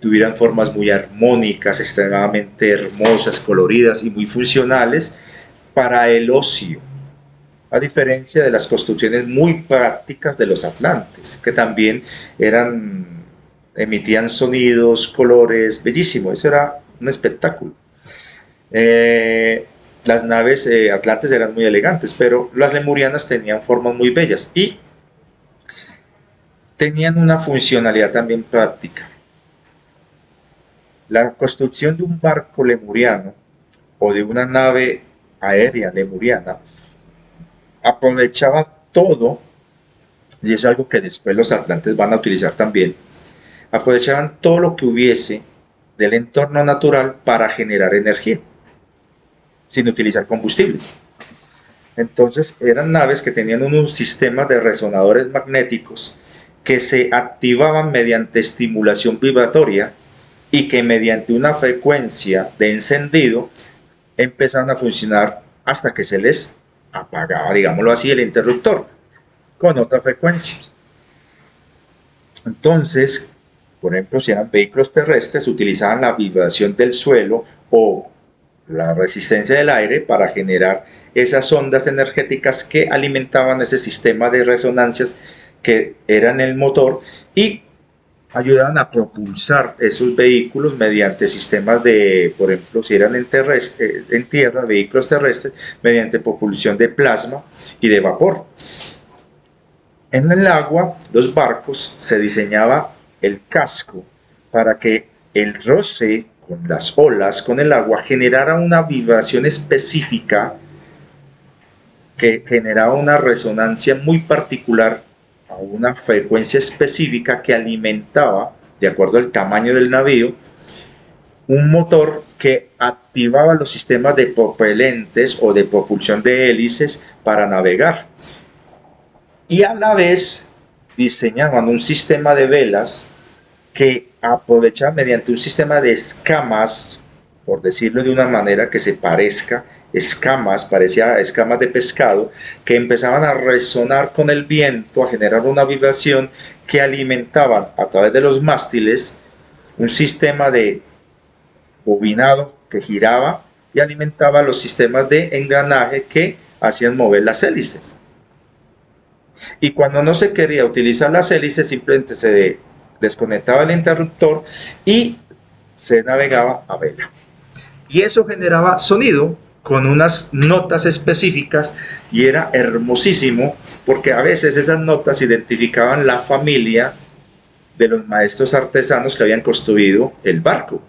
[SPEAKER 1] tuvieran formas muy armónicas, extremadamente hermosas, coloridas y muy funcionales para el ocio, a diferencia de las construcciones muy prácticas de los atlantes, que también emitían sonidos, colores, bellísimo, eso era un espectáculo. Las naves atlantes eran muy elegantes, pero las lemurianas tenían formas muy bellas y tenían una funcionalidad también práctica. La construcción de un barco lemuriano o de una nave aérea lemuriana aprovechaba todo, y es algo que después los atlantes van a utilizar también, aprovechaban todo lo que hubiese del entorno natural para generar energía, sin utilizar combustibles. Entonces eran naves que tenían unos sistemas de resonadores magnéticos que se activaban mediante estimulación vibratoria y que mediante una frecuencia de encendido empezaron a funcionar hasta que se les apagaba, digámoslo así, el interruptor con otra frecuencia. Entonces, por ejemplo, si eran vehículos terrestres, utilizaban la vibración del suelo o la resistencia del aire para generar esas ondas energéticas que alimentaban ese sistema de resonancias que eran el motor y ayudaban a propulsar esos vehículos mediante sistemas de, por ejemplo, si eran en tierra, vehículos terrestres, mediante propulsión de plasma y de vapor. En el agua, los barcos, se diseñaba el casco para que el roce con las olas, con el agua, generara una vibración específica que generaba una resonancia muy particular a una frecuencia específica que alimentaba, de acuerdo al tamaño del navío, un motor que activaba los sistemas de propelentes o de propulsión de hélices para navegar. Y a la vez diseñaban un sistema de velas que aprovechaba mediante un sistema de escamas, por decirlo de una manera que se parezca, escamas, parecía escamas de pescado, que empezaban a resonar con el viento, a generar una vibración que alimentaban a través de los mástiles un sistema de bobinado que giraba y alimentaba los sistemas de engranaje que hacían mover las hélices. Y cuando no se quería utilizar las hélices, simplemente se desconectaba el interruptor y se navegaba a vela. Y eso generaba sonido con unas notas específicas y era hermosísimo porque a veces esas notas identificaban la familia de los maestros artesanos que habían construido el barco.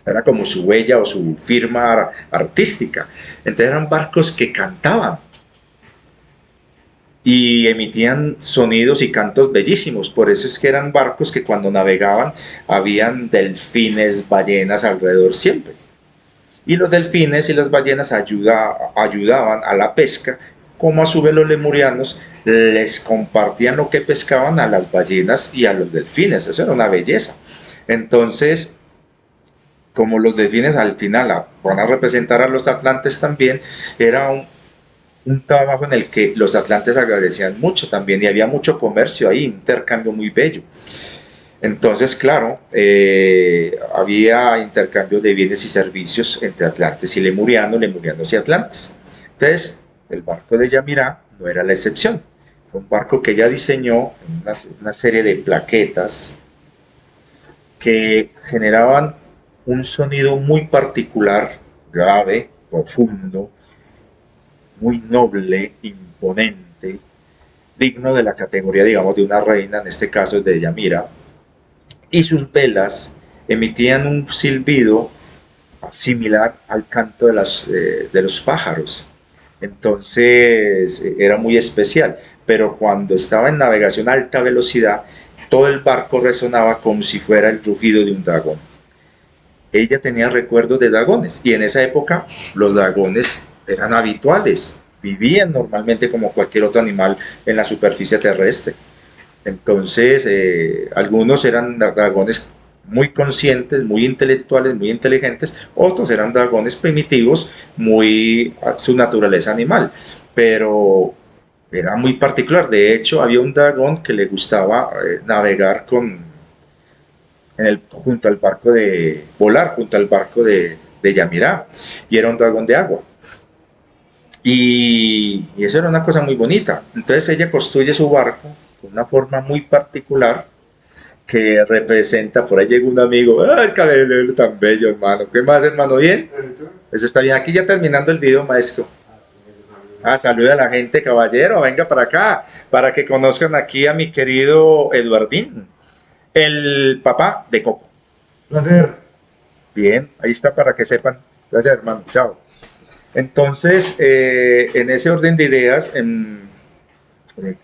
[SPEAKER 1] Era como su huella o su firma artística. Entonces eran barcos que cantaban y emitían sonidos y cantos bellísimos. Por eso es que eran barcos que cuando navegaban habían delfines, ballenas alrededor siempre. Y los delfines y las ballenas ayudaban a la pesca, como a su vez los lemurianos les compartían lo que pescaban a las ballenas y a los delfines. Eso era una belleza. Entonces, como los delfines al final van a representar a los atlantes también, era un trabajo en el que los atlantes agradecían mucho también y había mucho comercio ahí, intercambio muy bello. Entonces, claro, había intercambio de bienes y servicios entre atlantes y lemurianos, lemurianos y atlantes. Entonces, el barco de Yamirá no era la excepción. Fue un barco que ella diseñó en una serie de plaquetas que generaban un sonido muy particular, grave, profundo, muy noble, imponente, digno de la categoría, digamos, de una reina, en este caso es de Yamira, y sus velas emitían un silbido similar al canto de los pájaros. Entonces era muy especial, pero cuando estaba en navegación a alta velocidad, todo el barco resonaba como si fuera el rugido de un dragón. Ella tenía recuerdos de dragones y en esa época los dragones eran habituales, vivían normalmente como cualquier otro animal en la superficie terrestre. Entonces, algunos eran dragones muy conscientes, muy intelectuales, muy inteligentes, otros eran dragones primitivos, muy a su naturaleza animal, pero era muy particular. De hecho, había un dragón que le gustaba navegar junto al barco de volar, junto al barco de Yamirá, y era un dragón de agua. Y eso era una cosa muy bonita. Entonces ella construye su barco con una forma muy particular que representa, por ahí llegó un amigo, ¡ay, cabello tan bello, hermano! ¿Qué más, hermano? ¿Bien? Eso está bien. Aquí ya terminando el video, maestro. Saluda a la gente, caballero, venga para acá, para que conozcan aquí a mi querido Eduardín, el papá de Coco.
[SPEAKER 2] Placer.
[SPEAKER 1] Bien, ahí está para que sepan. Gracias, hermano. Chao. Entonces, en ese orden de ideas,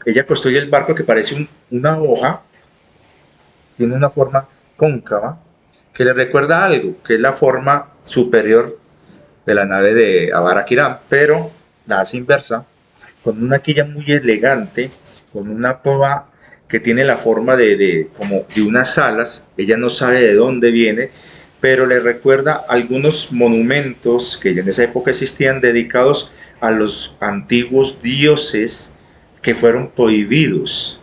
[SPEAKER 1] ella construye el barco que parece una hoja, tiene una forma cóncava, que le recuerda algo, que es la forma superior de la nave de Abaraquirán, pero la hace inversa, con una quilla muy elegante, con una proa que tiene la forma como de unas alas. Ella no sabe de dónde viene, pero le recuerda algunos monumentos que ya en esa época existían dedicados a los antiguos dioses que fueron prohibidos,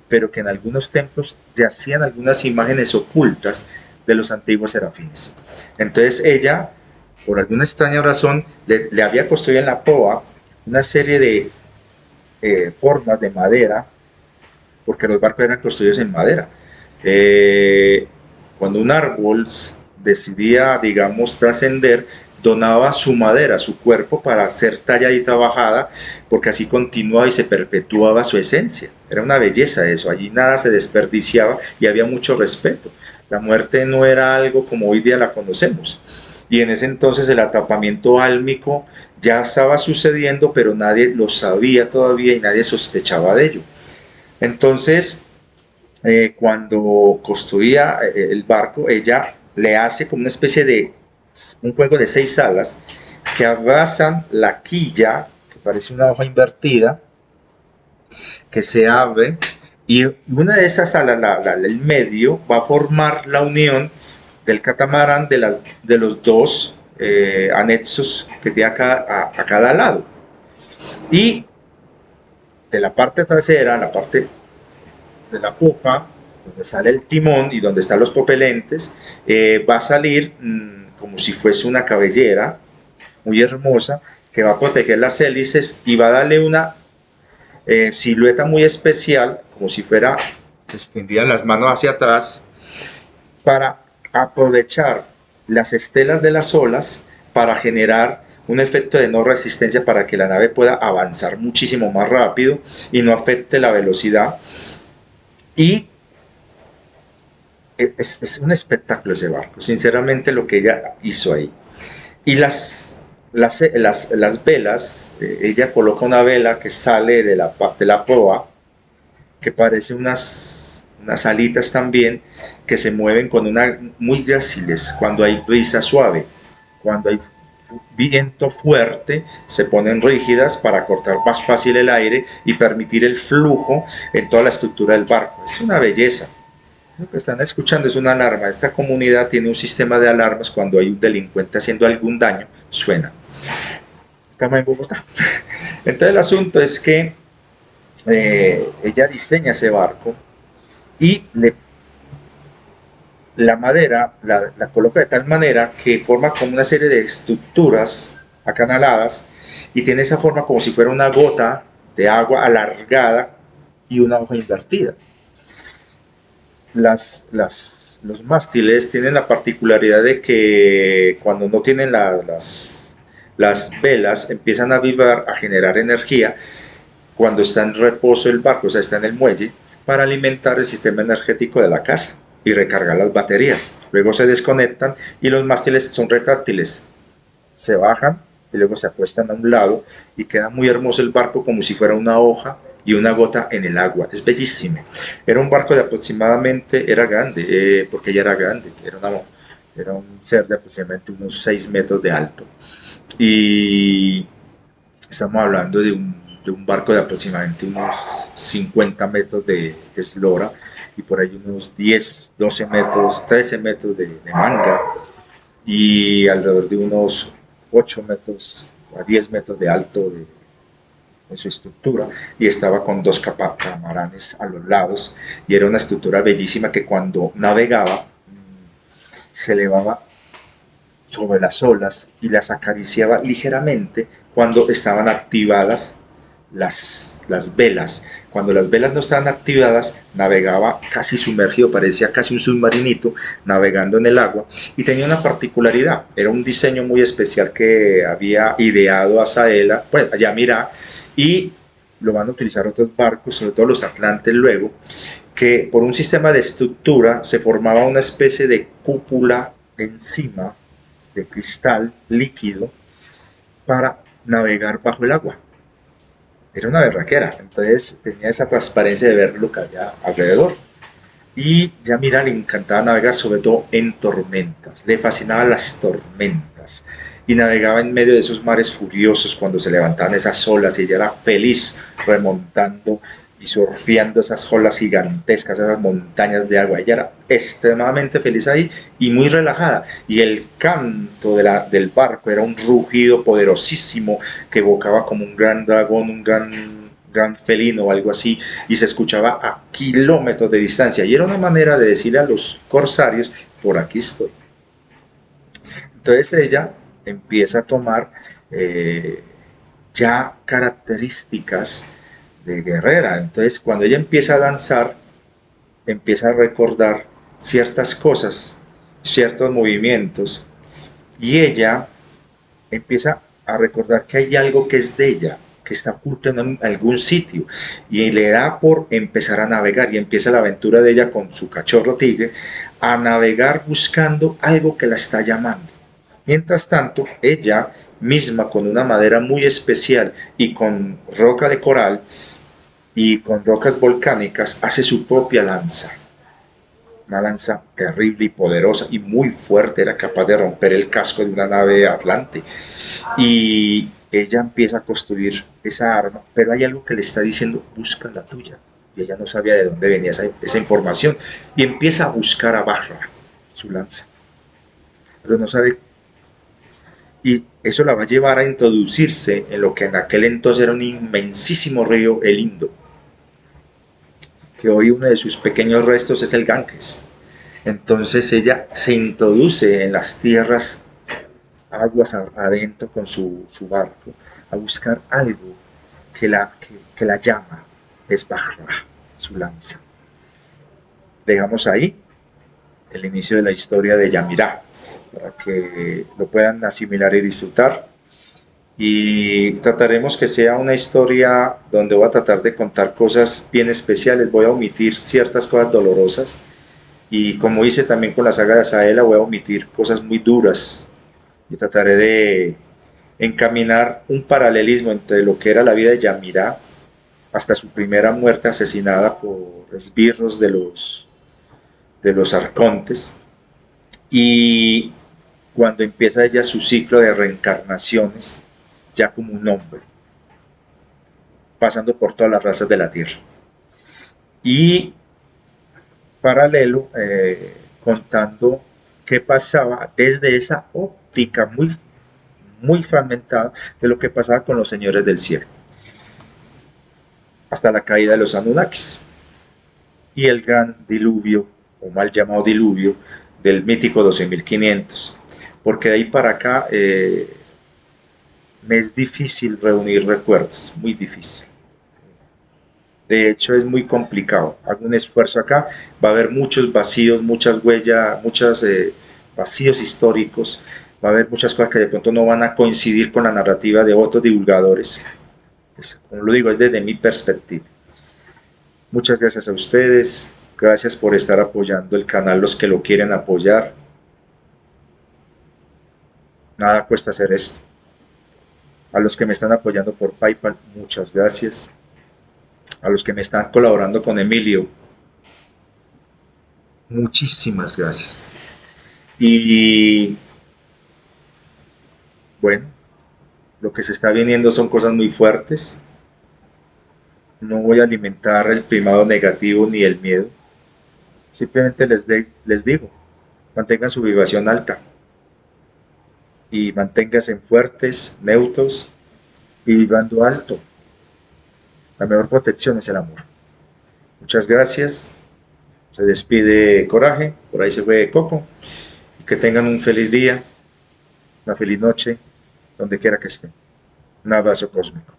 [SPEAKER 1] pero que en algunos templos yacían algunas imágenes ocultas de los antiguos serafines. Entonces ella, por alguna extraña razón, le había construido en la proa una serie de formas de madera, porque los barcos eran construidos en madera. Cuando un árbol decidía, digamos, trascender, donaba su madera, su cuerpo, para ser tallada y trabajada, porque así continuaba y se perpetuaba su esencia. Era una belleza eso, allí nada se desperdiciaba y había mucho respeto. La muerte no era algo como hoy día la conocemos. Y en ese entonces el atrapamiento álmico ya estaba sucediendo, pero nadie lo sabía todavía y nadie sospechaba de ello. Entonces, cuando construía el barco, ella le hace como una especie de un juego de 6 alas que abrazan la quilla, que parece una hoja invertida, que se abre Y una de esas alas, el medio, va a formar la unión del catamarán de los dos anexos que tiene a cada lado. Y de la parte trasera, la parte de la popa, donde sale el timón y donde están los propelentes, va a salir como si fuese una cabellera muy hermosa que va a proteger las hélices y va a darle una silueta muy especial, como si fuera extendida las manos hacia atrás, para aprovechar las estelas de las olas para generar un efecto de no resistencia para que la nave pueda avanzar muchísimo más rápido y no afecte la velocidad. Y es un espectáculo ese barco, sinceramente, lo que ella hizo ahí. Y las velas, ella coloca una vela que sale de la proa, que parece unas alitas también, que se mueven con una muy gráciles cuando hay brisa suave. Cuando hay viento fuerte, se ponen rígidas para cortar más fácil el aire y permitir el flujo en toda la estructura del barco. Es una belleza. Eso que están escuchando es una alarma. Esta comunidad tiene un sistema de alarmas cuando hay un delincuente haciendo algún daño, suena. Estamos en Bogotá. Entonces el asunto es que ella diseña ese barco y la madera la coloca de tal manera que forma como una serie de estructuras acanaladas y tiene esa forma como si fuera una gota de agua alargada y una hoja invertida. Los mástiles tienen la particularidad de que cuando no tienen las velas empiezan a vibrar, a generar energía cuando está en reposo el barco, o sea, está en el muelle, para alimentar el sistema energético de la casa y recargar las baterías. Luego se desconectan y los mástiles son retráctiles. Se bajan y luego se apuestan a un lado y queda muy hermoso el barco como si fuera una hoja y una gota en el agua. Es bellísimo. Era un barco de aproximadamente, era grande, porque ya era grande, era un ser de aproximadamente unos 6 metros de alto. Y estamos hablando de un barco de aproximadamente unos 50 metros de eslora y por ahí unos 10, 12 metros, 13 metros de manga y alrededor de unos 8 metros a 10 metros de alto en su estructura y estaba con dos catamaranes a los lados y era una estructura bellísima que cuando navegaba se elevaba sobre las olas y las acariciaba ligeramente cuando estaban activadas las velas. Cuando las velas no estaban activadas, navegaba casi sumergido, parecía casi un submarinito navegando en el agua y tenía una particularidad, era un diseño muy especial que había ideado Azaela, pues allá mira, y lo van a utilizar otros barcos, sobre todo los Atlantes luego, que por un sistema de estructura se formaba una especie de cúpula encima de cristal líquido para navegar bajo el agua. Era una berraquera, entonces tenía esa transparencia de ver lo que había alrededor. Y ya mira, le encantaba navegar, sobre todo en tormentas, le fascinaban las tormentas y navegaba en medio de esos mares furiosos cuando se levantaban esas olas y ella era feliz remontando y surfeando esas olas gigantescas, esas montañas de agua. Ella era extremadamente feliz ahí y muy relajada. Y el canto del barco era un rugido poderosísimo que evocaba como un gran dragón, un gran felino o algo así, y se escuchaba a kilómetros de distancia. Y era una manera de decirle a los corsarios, por aquí estoy. Entonces ella empieza a tomar ya características de guerrera. Entonces, cuando ella empieza a danzar, empieza a recordar ciertas cosas, ciertos movimientos, y ella empieza a recordar que hay algo que es de ella, que está oculto en algún sitio, y le da por empezar a navegar, y empieza la aventura de ella con su cachorro tigre, a navegar buscando algo que la está llamando. Mientras tanto, ella misma, con una madera muy especial y con roca de coral, y con rocas volcánicas hace su propia lanza. Una lanza terrible y poderosa y muy fuerte, era capaz de romper el casco de una nave atlante. Y ella empieza a construir esa arma, pero hay algo que le está diciendo, busca la tuya. y ella no sabía de dónde venía esa información, y empieza a buscar a Bahra, su lanza, pero no sabe, y eso la va a llevar a introducirse en lo que en aquel entonces era un inmensísimo río, el Indo, que hoy uno de sus pequeños restos es el Ganges. Entonces ella se introduce en las tierras, aguas adentro con su barco, a buscar algo que la llama, es Bahra, su lanza. Dejamos ahí el inicio de la historia de Yamirá, para que lo puedan asimilar y disfrutar. Y trataremos que sea una historia donde voy a tratar de contar cosas bien especiales, voy a omitir ciertas cosas dolorosas, y como hice también con la saga de Asaela, voy a omitir cosas muy duras, y trataré de encaminar un paralelismo entre lo que era la vida de Yamirá hasta su primera muerte asesinada por esbirros de los arcontes, y cuando empieza ella su ciclo de reencarnaciones ya como un hombre, pasando por todas las razas de la Tierra. Y paralelo, contando qué pasaba desde esa óptica muy fragmentada de lo que pasaba con los señores del cielo, hasta la caída de los Anunnakis y el gran diluvio, o mal llamado diluvio, del mítico 12.500. Porque de ahí para acá me es difícil reunir recuerdos, muy difícil. De hecho, es muy complicado. Hago un esfuerzo acá, va a haber muchos vacíos, muchas huellas, muchos vacíos históricos, va a haber muchas cosas que de pronto no van a coincidir con la narrativa de otros divulgadores. Pues, como lo digo, es desde mi perspectiva. Muchas gracias a ustedes, gracias por estar apoyando el canal, los que lo quieren apoyar. Nada cuesta hacer esto. A los que me están apoyando por PayPal, muchas gracias. A los que me están colaborando con Emilio, muchísimas gracias. Y bueno, lo que se está viniendo son cosas muy fuertes. No voy a alimentar el primado negativo ni el miedo. Simplemente les digo, mantengan su vibración alta y manténganse fuertes, neutros y vibrando alto. La mejor protección es el amor. Muchas gracias. Se despide Coraje, por ahí se fue Coco. Y que tengan un feliz día, una feliz noche, donde quiera que estén. Un abrazo cósmico.